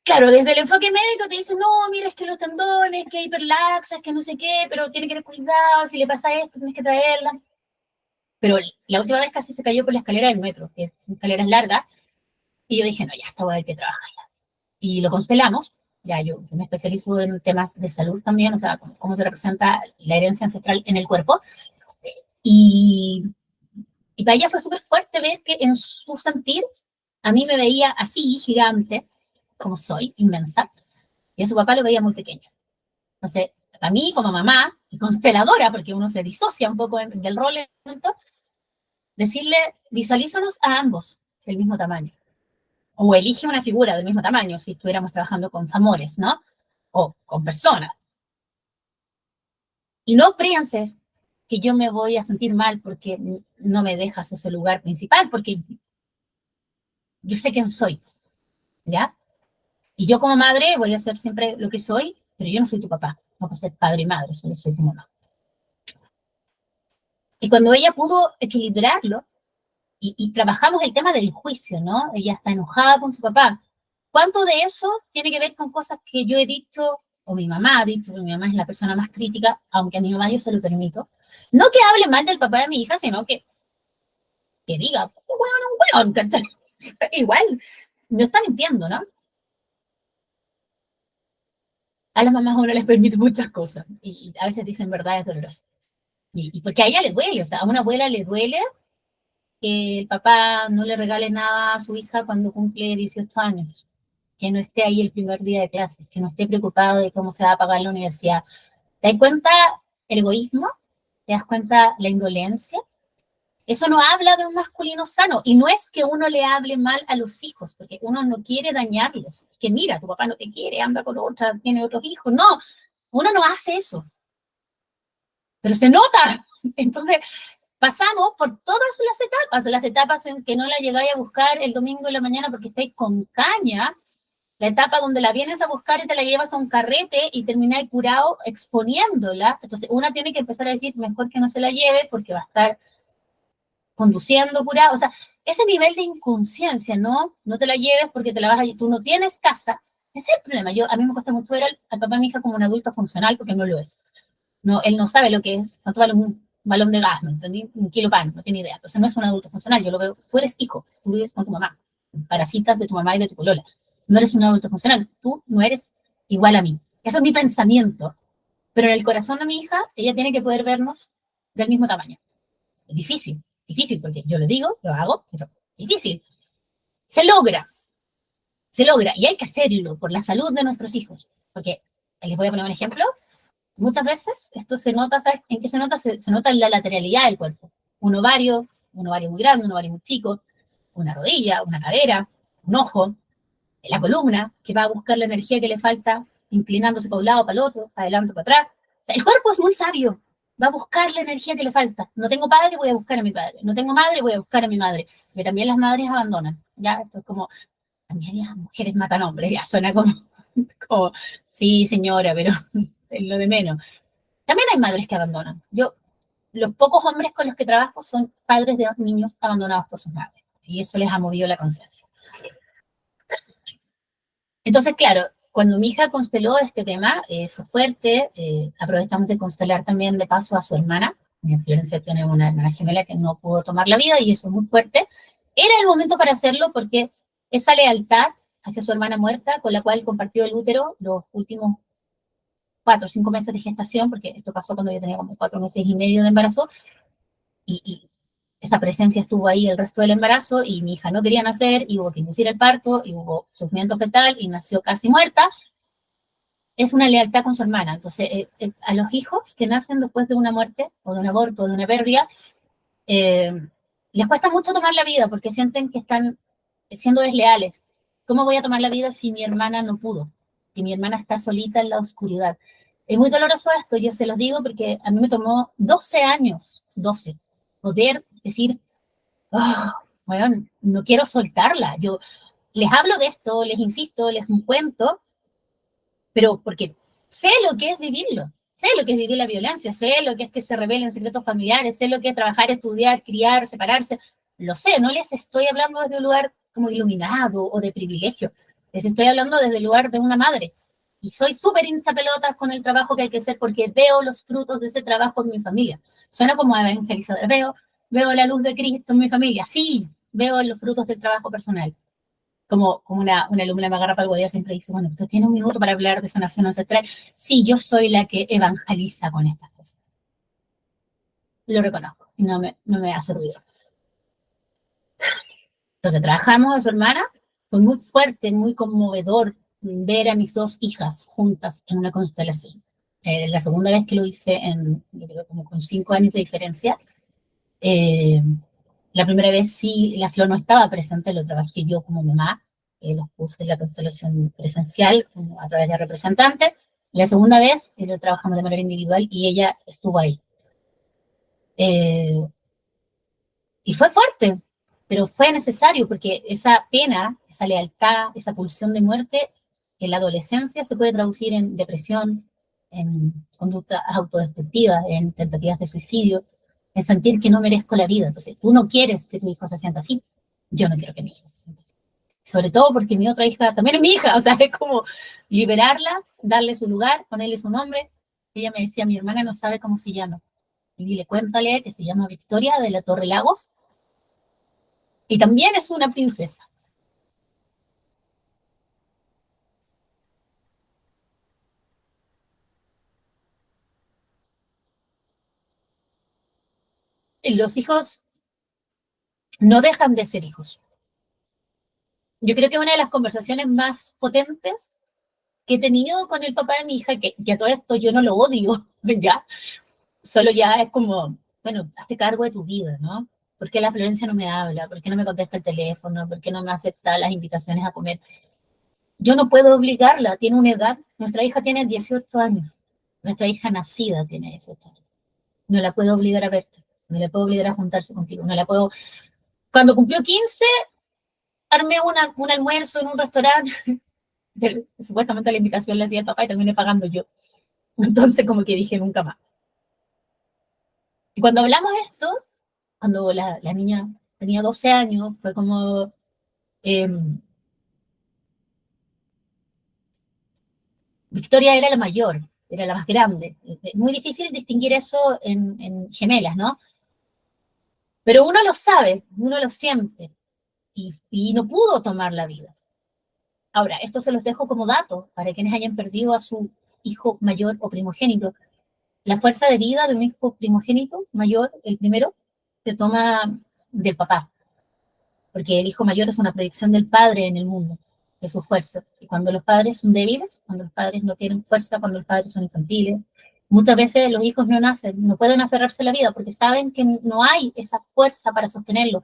Claro, desde el enfoque médico te dicen, no, mira, es que los tendones, que hiperlaxas, que no sé qué, pero tiene que tener cuidado, si le pasa esto, tienes que traerla. Pero la última vez casi se cayó por la escalera del metro, que es una escalera larga, y yo dije, no, ya, esta voy a hay que trabajarla. Y lo constelamos, ya yo me especializo en temas de salud también, o sea, cómo se representa la herencia ancestral en el cuerpo, y, y para ella fue súper fuerte ver que en su sentir, a mí me veía así, gigante, como soy, inmensa, y a su papá lo veía muy pequeño. Entonces, a mí como mamá, y consteladora, porque uno se disocia un poco del rol, decirle, visualízanos a ambos del mismo tamaño. O elige una figura del mismo tamaño, si estuviéramos trabajando con famores, ¿no? O con personas. Y no pienses que yo me voy a sentir mal porque no me dejas ese lugar principal, porque yo sé quién soy, ¿ya? Y yo como madre voy a ser siempre lo que soy, pero yo no soy tu papá, no puedo ser padre y madre, solo soy tu mamá. Y cuando ella pudo equilibrarlo, y trabajamos el tema del juicio, ¿no? Ella está enojada con su papá. ¿Cuánto de eso tiene que ver con cosas que yo he dicho, o mi mamá ha dicho, mi mamá es la persona más crítica, aunque a mi mamá yo se lo permito? No que hable mal del papá de mi hija, sino que diga, un weón, igual, no está mintiendo, ¿no? A las mamás uno les permite muchas cosas, y a veces dicen verdades dolorosas. Y porque a ella le duele, o sea, a una abuela le duele que el papá no le regale nada a su hija cuando cumple 18 años, que no esté ahí el primer día de clases, que no esté preocupado de cómo se va a pagar la universidad. ¿Te das cuenta el egoísmo? ¿Te das cuenta la indolencia? Eso no habla de un masculino sano, y no es que uno le hable mal a los hijos, porque uno no quiere dañarlos. Que mira, tu papá no te quiere, anda con otra, tiene otros hijos. No, Uno no hace eso, pero se nota. Entonces, pasamos por todas las etapas en que no la llegáis a buscar el domingo en la mañana porque estáis con caña, la etapa donde la vienes a buscar y te la llevas a un carrete y termináis curado exponiéndola. Entonces, una tiene que empezar a decir, mejor que no se la lleve porque va a estar conduciendo curado. O sea, ese nivel de inconsciencia, ¿no? No te la lleves porque te la vas a... Tú no tienes casa. Ese es el problema. A mí me cuesta mucho ver al papá de mi hija como un adulto funcional porque no lo es. No, él no sabe lo que es, no te vale un balón de gas, ¿me entendí? Un kilo pan, no tiene idea. Entonces no es un adulto funcional, yo lo veo, tú eres hijo, tú vives con tu mamá, parasitas de tu mamá y de tu polola. No eres un adulto funcional, tú no eres igual a mí. Eso es mi pensamiento. Pero en el corazón de mi hija, ella tiene que poder vernos del mismo tamaño. Es difícil, difícil, porque yo lo digo, lo hago, pero difícil. Se logra, se logra, y hay que hacerlo por la salud de nuestros hijos. Porque, les voy a poner un ejemplo, muchas veces esto se nota, ¿sabes en qué se nota? Se nota en la lateralidad del cuerpo. Un ovario muy grande, un ovario muy chico, una rodilla, una cadera, un ojo, la columna, que va a buscar la energía que le falta, inclinándose para un lado, para el otro, para adelante, para atrás. O sea, el cuerpo es muy sabio, va a buscar la energía que le falta. No tengo padre, voy a buscar a mi padre. No tengo madre, voy a buscar a mi madre. Que también las madres abandonan. Ya, esto es como, también las mujeres matan hombres, ya suena como sí, señora, pero es lo de menos. También hay madres que abandonan. Los pocos hombres con los que trabajo son padres de niños abandonados por sus madres. Y eso les ha movido la conciencia. Entonces, claro, cuando mi hija consteló este tema, fue fuerte. Aprovechamos de constelar también de paso a su hermana. Mi Florencia tiene una hermana gemela que no pudo tomar la vida y eso es muy fuerte. Era el momento para hacerlo porque esa lealtad hacia su hermana muerta, con la cual compartió el útero los últimos 4 o 5 meses de gestación, porque esto pasó cuando yo tenía como 4 meses y medio de embarazo, y esa presencia estuvo ahí el resto del embarazo, y mi hija no quería nacer, y hubo que inducir el parto, y hubo sufrimiento fetal, y nació casi muerta. Es una lealtad con su hermana. Entonces, a los hijos que nacen después de una muerte, o de un aborto, o de una pérdida, eh, les cuesta mucho tomar la vida, porque sienten que están siendo desleales. ¿Cómo voy a tomar la vida si mi hermana no pudo? Si mi hermana está solita en la oscuridad. Es muy doloroso esto, yo se los digo porque a mí me tomó 12 años, 12, poder decir, oh, bueno, no quiero soltarla. Yo les hablo de esto, les insisto, les cuento, pero porque sé lo que es vivirlo. Sé lo que es vivir la violencia, sé lo que es que se revelen secretos familiares, sé lo que es trabajar, estudiar, criar, separarse. Lo sé, no les estoy hablando desde un lugar como iluminado o de privilegio. Les estoy hablando desde el lugar de una madre. Y soy súper hinchapelotas con el trabajo que hay que hacer porque veo los frutos de ese trabajo en mi familia. Suena como evangelizadora. Veo la luz de Cristo en mi familia. Sí, veo los frutos del trabajo personal. Como una alumna me agarra para el huevo, siempre dice, bueno, usted tiene un minuto para hablar de sanación ancestral. Sí, yo soy la que evangeliza con estas cosas. Lo reconozco y no me hace ruido. Entonces, trabajamos a su hermana. Fue muy fuerte, muy conmovedor ver a mis dos hijas juntas en una constelación. La segunda vez que lo hice, yo creo como con 5 años de diferencia. La primera vez sí, la Flor no estaba presente, lo trabajé yo como mamá, los puse en la constelación presencial a través de representantes. La segunda vez lo trabajamos de manera individual y ella estuvo ahí. Y fue fuerte, pero fue necesario porque esa pena, esa lealtad, esa pulsión de muerte en la adolescencia se puede traducir en depresión, en conductas autodestructivas, en tentativas de suicidio, en sentir que no merezco la vida. Entonces, tú no quieres que tu hijo se sienta así, yo no quiero que mi hija se sienta así. Sobre todo porque mi otra hija también es mi hija, o sea, es como liberarla, darle su lugar, ponerle su nombre. Ella me decía, mi hermana no sabe cómo se llama. Y dile, cuéntale que se llama Victoria de la Torre Lagos y también es una princesa. Los hijos no dejan de ser hijos. Yo creo que una de las conversaciones más potentes que he tenido con el papá de mi hija, que a todo esto yo no lo odio, ¿ya? Solo ya es como, bueno, hazte cargo de tu vida, ¿no? ¿Por qué la Florencia no me habla? ¿Por qué no me contesta el teléfono? ¿Por qué no me acepta las invitaciones a comer? Yo no puedo obligarla, tiene una edad, nuestra hija tiene 18 años. Nuestra hija nacida tiene 18 años. No la puedo obligar a verte, no la puedo obligar a juntarse contigo, no la puedo... Cuando cumplió 15, armé un almuerzo en un restaurante, supuestamente la invitación la hacía el papá y terminé pagando yo. Entonces como que dije nunca más. Y cuando hablamos de esto, cuando la niña tenía 12 años, fue como... Eh, Victoria era la mayor, era la más grande. Es muy difícil distinguir eso en gemelas, ¿no? Pero uno lo sabe, uno lo siente y no pudo tomar la vida. Ahora, esto se los dejo como dato para quienes hayan perdido a su hijo mayor o primogénito. La fuerza de vida de un hijo primogénito mayor, el primero, se toma del papá, porque el hijo mayor es una proyección del padre en el mundo, de su fuerza. Y cuando los padres son débiles, cuando los padres no tienen fuerza, cuando los padres son infantiles, muchas veces los hijos no nacen, no pueden aferrarse a la vida porque saben que no hay esa fuerza para sostenerlo.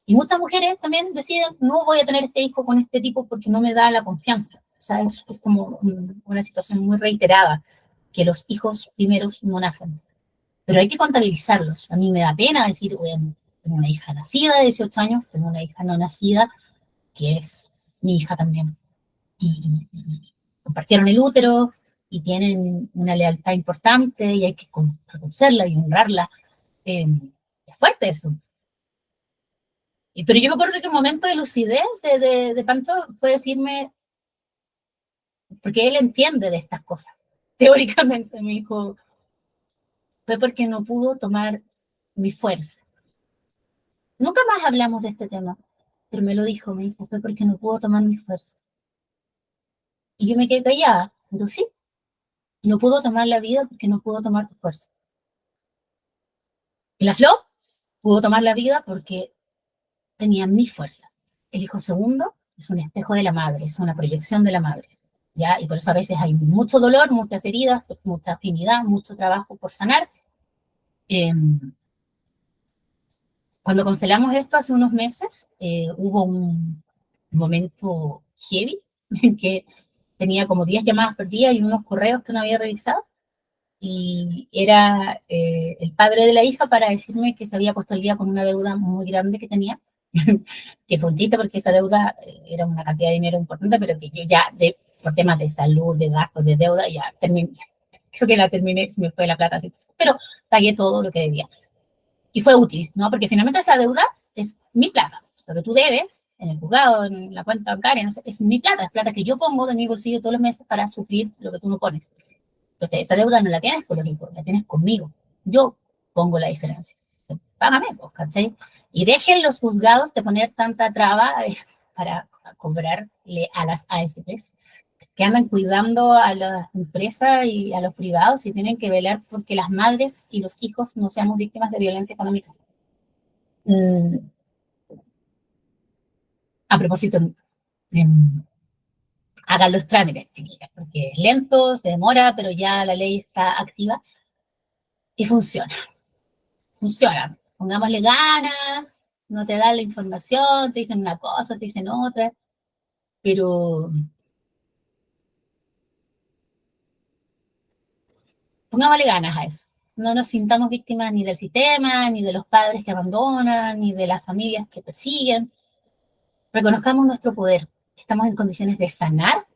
Y muchas mujeres también deciden, no voy a tener este hijo con este tipo porque no me da la confianza. O sea, es como una situación muy reiterada, que los hijos primeros no nacen. Pero hay que contabilizarlos. A mí me da pena decir, bueno, tengo una hija nacida de 18 años, tengo una hija no nacida, que es mi hija también. Y compartieron el útero y tienen una lealtad importante y hay que reconocerla y honrarla. Eh, es fuerte eso. Pero yo me acuerdo que un momento de lucidez de Panto fue decirme, porque él entiende de estas cosas, teóricamente me dijo, fue porque no pudo tomar mi fuerza. Nunca más hablamos de este tema, pero me dijo, fue porque no pudo tomar mi fuerza. Y yo me quedé callada, pero sí, no pudo tomar la vida porque no pudo tomar tu fuerza. Y la flor pudo tomar la vida porque tenía mi fuerza. El hijo segundo es un espejo de la madre, es una proyección de la madre. ¿Ya? Y por eso a veces hay mucho dolor, muchas heridas, mucha afinidad, mucho trabajo por sanar. Eh, Cuando cancelamos esto hace unos meses, hubo un momento heavy en que tenía como 10 llamadas perdidas y unos correos que no había revisado. Y era el padre de la hija para decirme que se había puesto al día con una deuda muy grande que tenía, que fue un chiste porque esa deuda era una cantidad de dinero importante, pero que yo ya, por temas de salud, de gastos, de deuda, ya terminé, creo que la terminé, se me fue la plata, así, pero pagué todo lo que debía. Y fue útil, ¿no? Porque finalmente esa deuda es mi plata. Lo que tú debes en el juzgado, en la cuenta bancaria, no sé, es mi plata, es plata que yo pongo de mi bolsillo todos los meses para suplir lo que tú no pones. Entonces, esa deuda no la tienes con los hijos, la tienes conmigo. Yo pongo la diferencia. Págame, pues, ¿cachai? Y dejen los juzgados de poner tanta traba para cobrarle a las ASPs que andan cuidando a las empresas y a los privados y tienen que velar porque las madres y los hijos no seamos víctimas de violencia económica. Mm, a propósito, hagan los trámites, chiquillas, porque es lento, se demora, pero ya la ley está activa y funciona. Funciona. Pongámosle ganas, no te dan la información, te dicen una cosa, te dicen otra, pero pongámosle ganas a eso. No nos sintamos víctimas ni del sistema, ni de los padres que abandonan, ni de las familias que persiguen. Reconozcamos nuestro poder. Estamos en condiciones de sanar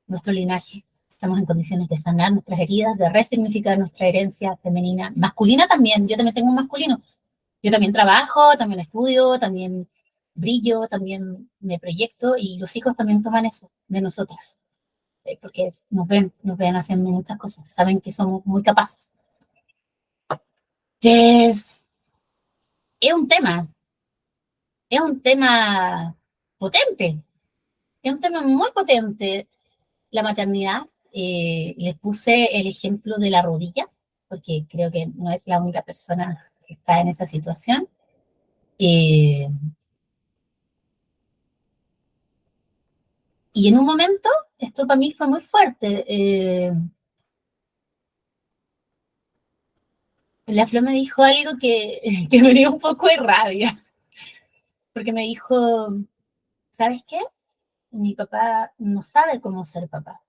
nuestro linaje. Estamos en condiciones de sanar nuestras heridas, de resignificar nuestra herencia femenina, masculina también. Yo también tengo un masculino. Yo también trabajo, también estudio, también brillo, también me proyecto y los hijos también toman eso de nosotras, porque nos ven haciendo muchas cosas, saben que somos muy capaces. Es, es un tema, es un tema potente, es un tema muy potente la maternidad. Les puse el ejemplo de la rodilla, porque creo que no es la única persona que está en esa situación. Eh, y en un momento, esto para mí fue muy fuerte. La Flor me dijo algo que me dio un poco de rabia, porque me dijo, ¿sabes qué? Mi papá no sabe cómo ser papá.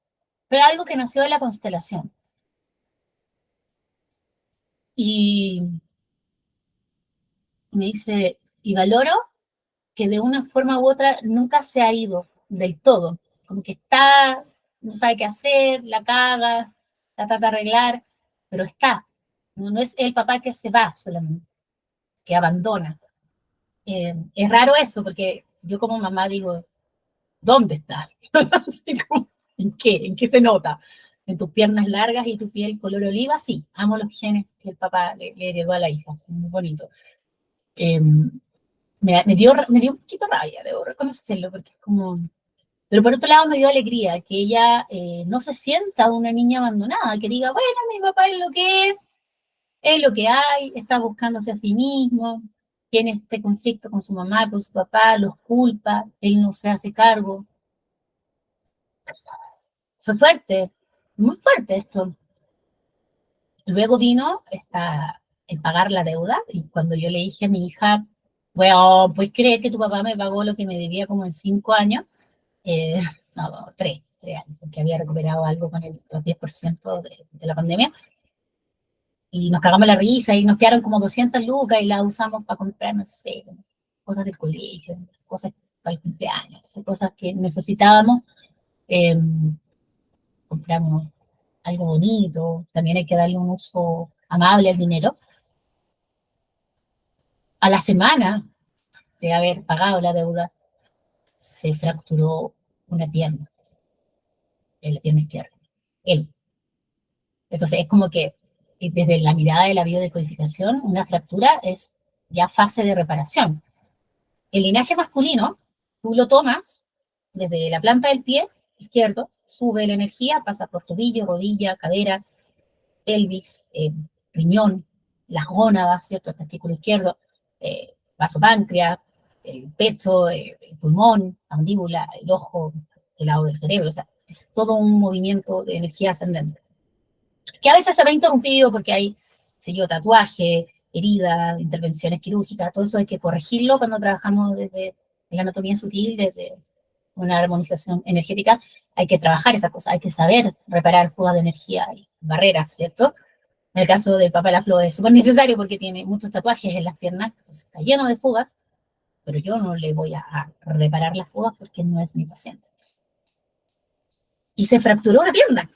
Fue algo que nació de la constelación. Y me dice, y valoro que de una forma u otra nunca se ha ido del todo, como que está, no sabe qué hacer, la caga, la trata de arreglar, pero está. No, no es el papá que se va solamente, que abandona. Es raro eso, porque yo como mamá digo, ¿dónde está? Así como, ¿en qué? ¿En qué se nota? En tus piernas largas y tu piel color oliva, sí, amo los genes que el papá le heredó a la hija, son muy bonitos. Eh, me dio un poquito rabia, debo reconocerlo, porque es como... Pero por otro lado me dio alegría que ella no se sienta una niña abandonada, que diga, bueno, mi papá es lo que hay, está buscándose a sí mismo, tiene este conflicto con su mamá, con su papá, los culpa, él no se hace cargo. Fue fuerte, muy fuerte esto. Luego vino el pagar la deuda y cuando yo le dije a mi hija, bueno, pues creer que tu papá me pagó lo que me debía como en 5 años, eh, no, tres años, porque había recuperado algo con los 10% de la pandemia, y nos cagamos la risa y nos quedaron como 200 lucas y la usamos para comprar, no sé, cosas del colegio, cosas para el cumpleaños, cosas que necesitábamos, eh, compramos algo bonito, también hay que darle un uso amable al dinero. A la semana de haber pagado la deuda, se fracturó una pierna, en la pierna izquierda. Él. Entonces es como que desde la mirada de la biodecodificación, una fractura es ya fase de reparación. El linaje masculino, tú lo tomas desde la planta del pie izquierdo, sube la energía, pasa por tobillo, rodilla, cadera, pelvis, riñón, las gónadas, ¿cierto? El testículo izquierdo, vaso páncreas, el pecho, el pulmón, la mandíbula, el ojo, el lado del cerebro, o sea, es todo un movimiento de energía ascendente. Que a veces se ve interrumpido porque hay, sé yo, tatuaje, herida, intervenciones quirúrgicas, todo eso hay que corregirlo cuando trabajamos desde la anatomía sutil, desde una armonización energética, hay que trabajar esa cosa, hay que saber reparar fugas de energía y barreras, ¿cierto? En el caso del Papa de la Flor es súper necesario porque tiene muchos tatuajes en las piernas, pues está lleno de fugas, pero yo no le voy a reparar las fugas porque no es mi paciente. Y se fracturó una pierna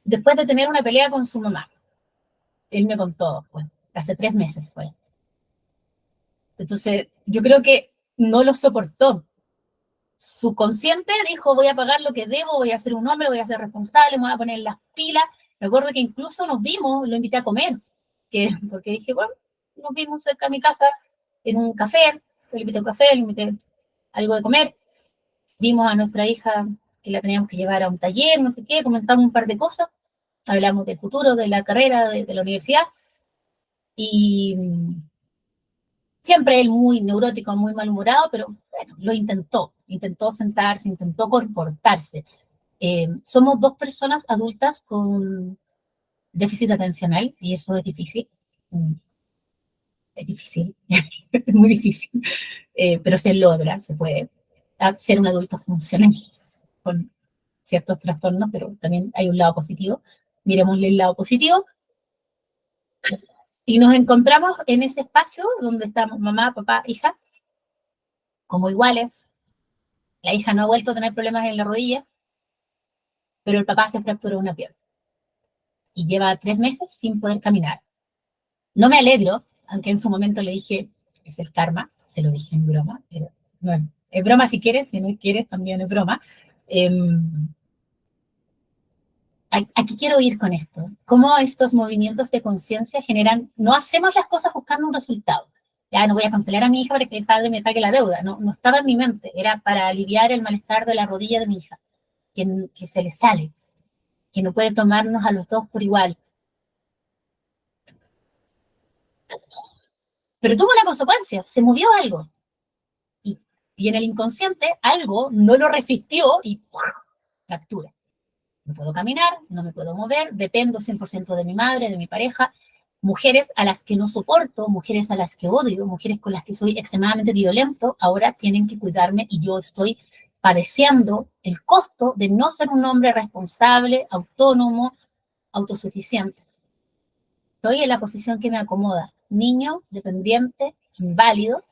después de tener una pelea con su mamá. Él me contó, pues, hace 3 meses fue. Entonces, yo creo que no lo soportó. Su consciente dijo, voy a pagar lo que debo, voy a ser un hombre, voy a ser responsable, me voy a poner las pilas. Me acuerdo que incluso nos vimos, lo invité a comer, porque dije, bueno, nos vimos cerca de mi casa en un café, le invité a un café, le invité algo de comer, vimos a nuestra hija que la teníamos que llevar a un taller, no sé qué, comentamos un par de cosas, hablamos del futuro, de la carrera, de la universidad, y siempre él muy neurótico, muy malhumorado, pero bueno, lo intentó sentarse, intentó comportarse. Somos dos personas adultas con déficit atencional y eso es difícil. Es difícil, es muy difícil, pero se logra, se puede. Ser un adulto funcional con ciertos trastornos, pero también hay un lado positivo. Miremosle el lado positivo. Y nos encontramos en ese espacio donde estamos mamá, papá, hija, como iguales. La hija no ha vuelto a tener problemas en la rodilla, pero el papá se fracturó una pierna y lleva 3 meses sin poder caminar. No me alegro, aunque en su momento le dije, es el karma, se lo dije en broma, pero no, es broma si quieres, si no quieres también es broma. Eh, Aquí quiero ir con esto. ¿Cómo estos movimientos de conciencia generan, no hacemos las cosas buscando un resultado? Ya no voy a cancelar a mi hija para que el padre me pague la deuda. No, no estaba en mi mente. Era para aliviar el malestar de la rodilla de mi hija, que se le sale, que no puede tomarnos a los dos por igual. Pero tuvo una consecuencia, se movió algo. Y, y en el inconsciente algo no lo resistió y ¡pua! Fractura. No puedo caminar, no me puedo mover, dependo 100% de mi madre, de mi pareja, mujeres a las que no soporto, mujeres a las que odio, mujeres con las que soy extremadamente violento, ahora tienen que cuidarme y yo estoy padeciendo el costo de no ser un hombre responsable, autónomo, autosuficiente. estoy en la posición que me acomoda. Niño, dependiente, inválido.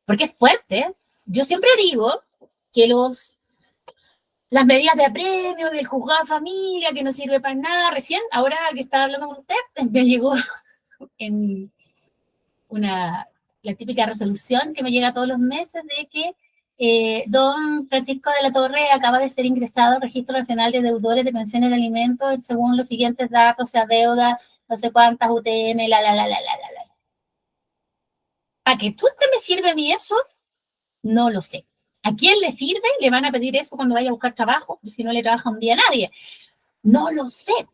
Porque es fuerte, ¿eh? Yo siempre digo que las medidas de apremio, el juzgado de familia, que no sirve para nada. Recién, ahora que estaba hablando con usted, me llegó en la típica resolución que me llega todos los meses de que don Francisco de la Torre acaba de ser ingresado al Registro Nacional de Deudores de Pensiones de Alimentos según los siguientes datos, se adeuda no sé cuántas UTM, la. ¿Para qué tú te me sirve a mí eso? No lo sé. ¿A quién le sirve? ¿Le van a pedir eso cuando vaya a buscar trabajo? Si no le trabaja un día a nadie. No lo sé.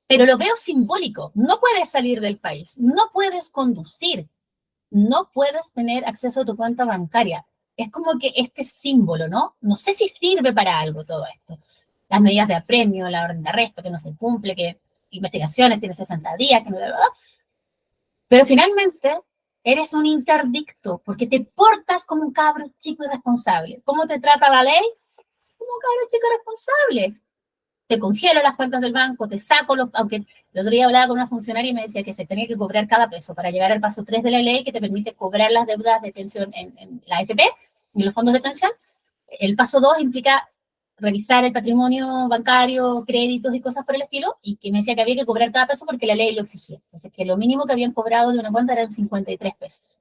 Pero lo veo simbólico. No puedes salir del país, no puedes conducir, no puedes tener acceso a tu cuenta bancaria. Es como que este símbolo, ¿no? No sé si sirve para algo todo esto. Las medidas de apremio, la orden de arresto que no se cumple, que investigaciones tiene 60 días, que no, pero finalmente eres un interdicto porque te portas como un cabro chico irresponsable. ¿Cómo te trata la ley? Como un cabro chico irresponsable. Te congelo las cuentas del banco, te saco aunque el otro día hablaba con una funcionaria y me decía que se tenía que cobrar cada peso para llegar al paso 3 de la ley que te permite cobrar las deudas de pensión en la AFP, en los fondos de pensión. El paso 2 implica revisar el patrimonio bancario, créditos y cosas por el estilo, y que me decía que había que cobrar cada peso porque la ley lo exigía. Entonces, que lo mínimo que habían cobrado de una cuenta eran 53 pesos.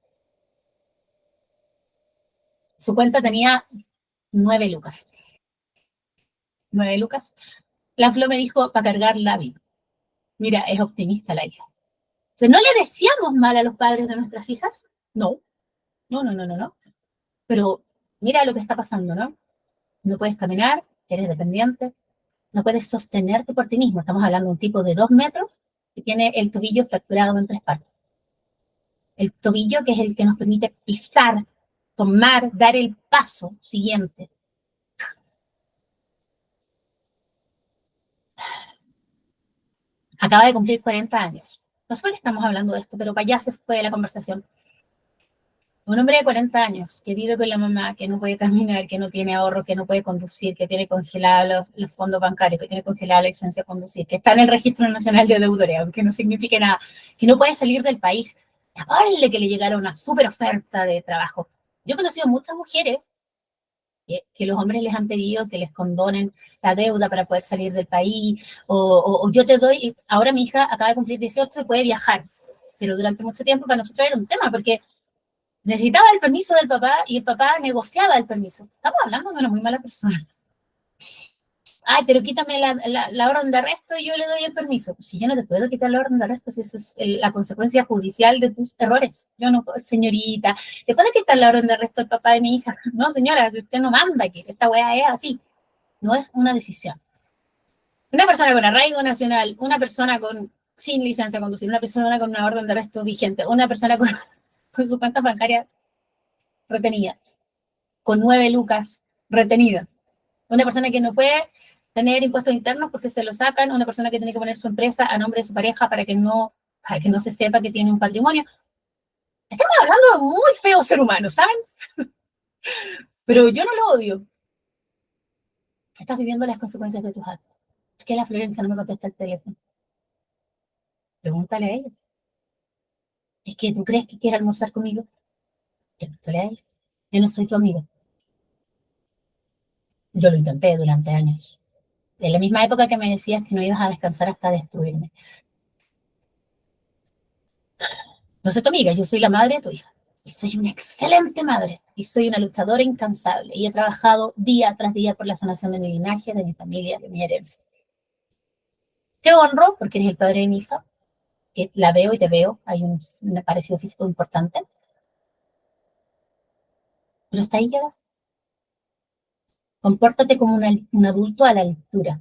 Su cuenta tenía 9 lucas. 9 lucas. La Flo me dijo para cargar la vida. Mira, es optimista la hija. O sea, ¿no le deseamos mal a los padres de nuestras hijas? No, no. Pero mira lo que está pasando, ¿no? No puedes caminar, eres dependiente, no puedes sostenerte por ti mismo. Estamos hablando de un tipo de 2 metros que tiene el tobillo fracturado en 3 partes. El tobillo que es el que nos permite pisar, tomar, dar el paso siguiente. Acaba de cumplir 40 años. No sé por qué estamos hablando de esto, pero para allá se fue la conversación. Un hombre de 40 años que vive con la mamá, que no puede caminar, que no tiene ahorro, que no puede conducir, que tiene congelados los fondos bancarios, que tiene congelada la licencia de conducir, que está en el Registro Nacional de Deudores, aunque no signifique nada, que no puede salir del país. Vale que le llegara una súper oferta de trabajo. Yo he conocido muchas mujeres que los hombres les han pedido que les condonen la deuda para poder salir del país, o yo te doy, ahora mi hija acaba de cumplir 18, se puede viajar, pero durante mucho tiempo para nosotros era un tema, porque necesitaba el permiso del papá y el papá negociaba el permiso. Estamos hablando de una muy mala persona. Ay, pero quítame la orden de arresto y yo le doy el permiso. Pues si yo no te puedo quitar la orden de arresto, si esa es la consecuencia judicial de tus errores. Yo no, señorita, ¿le puede quitar la orden de arresto al papá de mi hija? No, señora, usted no manda que esta weá es así. No es una decisión. Una persona con arraigo nacional, una persona sin licencia de conducir, una persona con una orden de arresto vigente, una persona con su cuenta bancaria retenida, con 9 lucas retenidas. Una persona que no puede tener impuestos internos porque se lo sacan, una persona que tiene que poner su empresa a nombre de su pareja para que no se sepa que tiene un patrimonio. Estamos hablando de muy feo ser humano, ¿saben? Pero yo no lo odio. Estás viviendo las consecuencias de tus actos. ¿Por qué la Florencia no me contesta el teléfono? Pregúntale a ella. ¿Es que tú crees que quiere almorzar conmigo? Pregúntale a ella. Yo no soy tu amiga. Yo lo intenté durante años. En la misma época que me decías que no ibas a descansar hasta destruirme. No soy tu amiga, yo soy la madre de tu hija. Y soy una excelente madre. Y soy una luchadora incansable. Y he trabajado día tras día por la sanación de mi linaje, de mi familia, de mi herencia. Te honro porque eres el padre de mi hija. Que la veo y te veo. Hay un parecido físico importante. Pero hasta ahí llega. Compórtate como un adulto a la altura.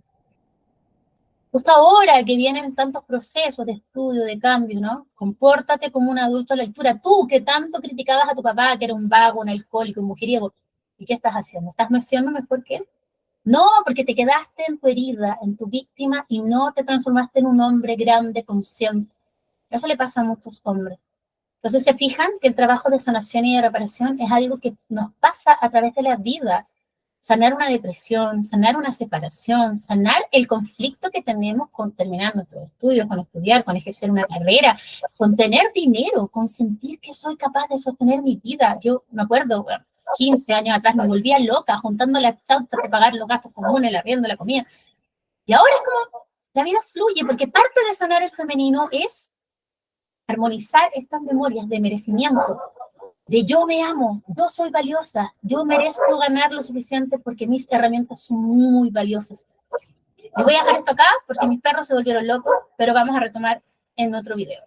Justo ahora que vienen tantos procesos de estudio, de cambio, ¿no? Compórtate como un adulto a la altura. Tú que tanto criticabas a tu papá, que era un vago, un alcohólico, un mujeriego, ¿y qué estás haciendo? ¿Estás haciendo mejor que él? No, porque te quedaste en tu herida, en tu víctima, y no te transformaste en un hombre grande, consciente. Eso le pasa a muchos hombres. Entonces se fijan que el trabajo de sanación y de reparación es algo que nos pasa a través de la vida. sanar una depresión, sanar una separación, sanar el conflicto que tenemos con terminar nuestros estudios, con estudiar, con ejercer una carrera, con tener dinero, con sentir que soy capaz de sostener mi vida. Yo me acuerdo, 15 años atrás me volvía loca juntando las chautas de pagar los gastos comunes, el arriendo, la comida. Y ahora es como, la vida fluye, porque parte de sanar el femenino es armonizar estas memorias de merecimiento, de yo me amo, yo soy valiosa, yo merezco ganar lo suficiente porque mis herramientas son muy valiosas. Les voy a dejar esto acá porque mis perros se volvieron locos, pero vamos a retomar en otro video.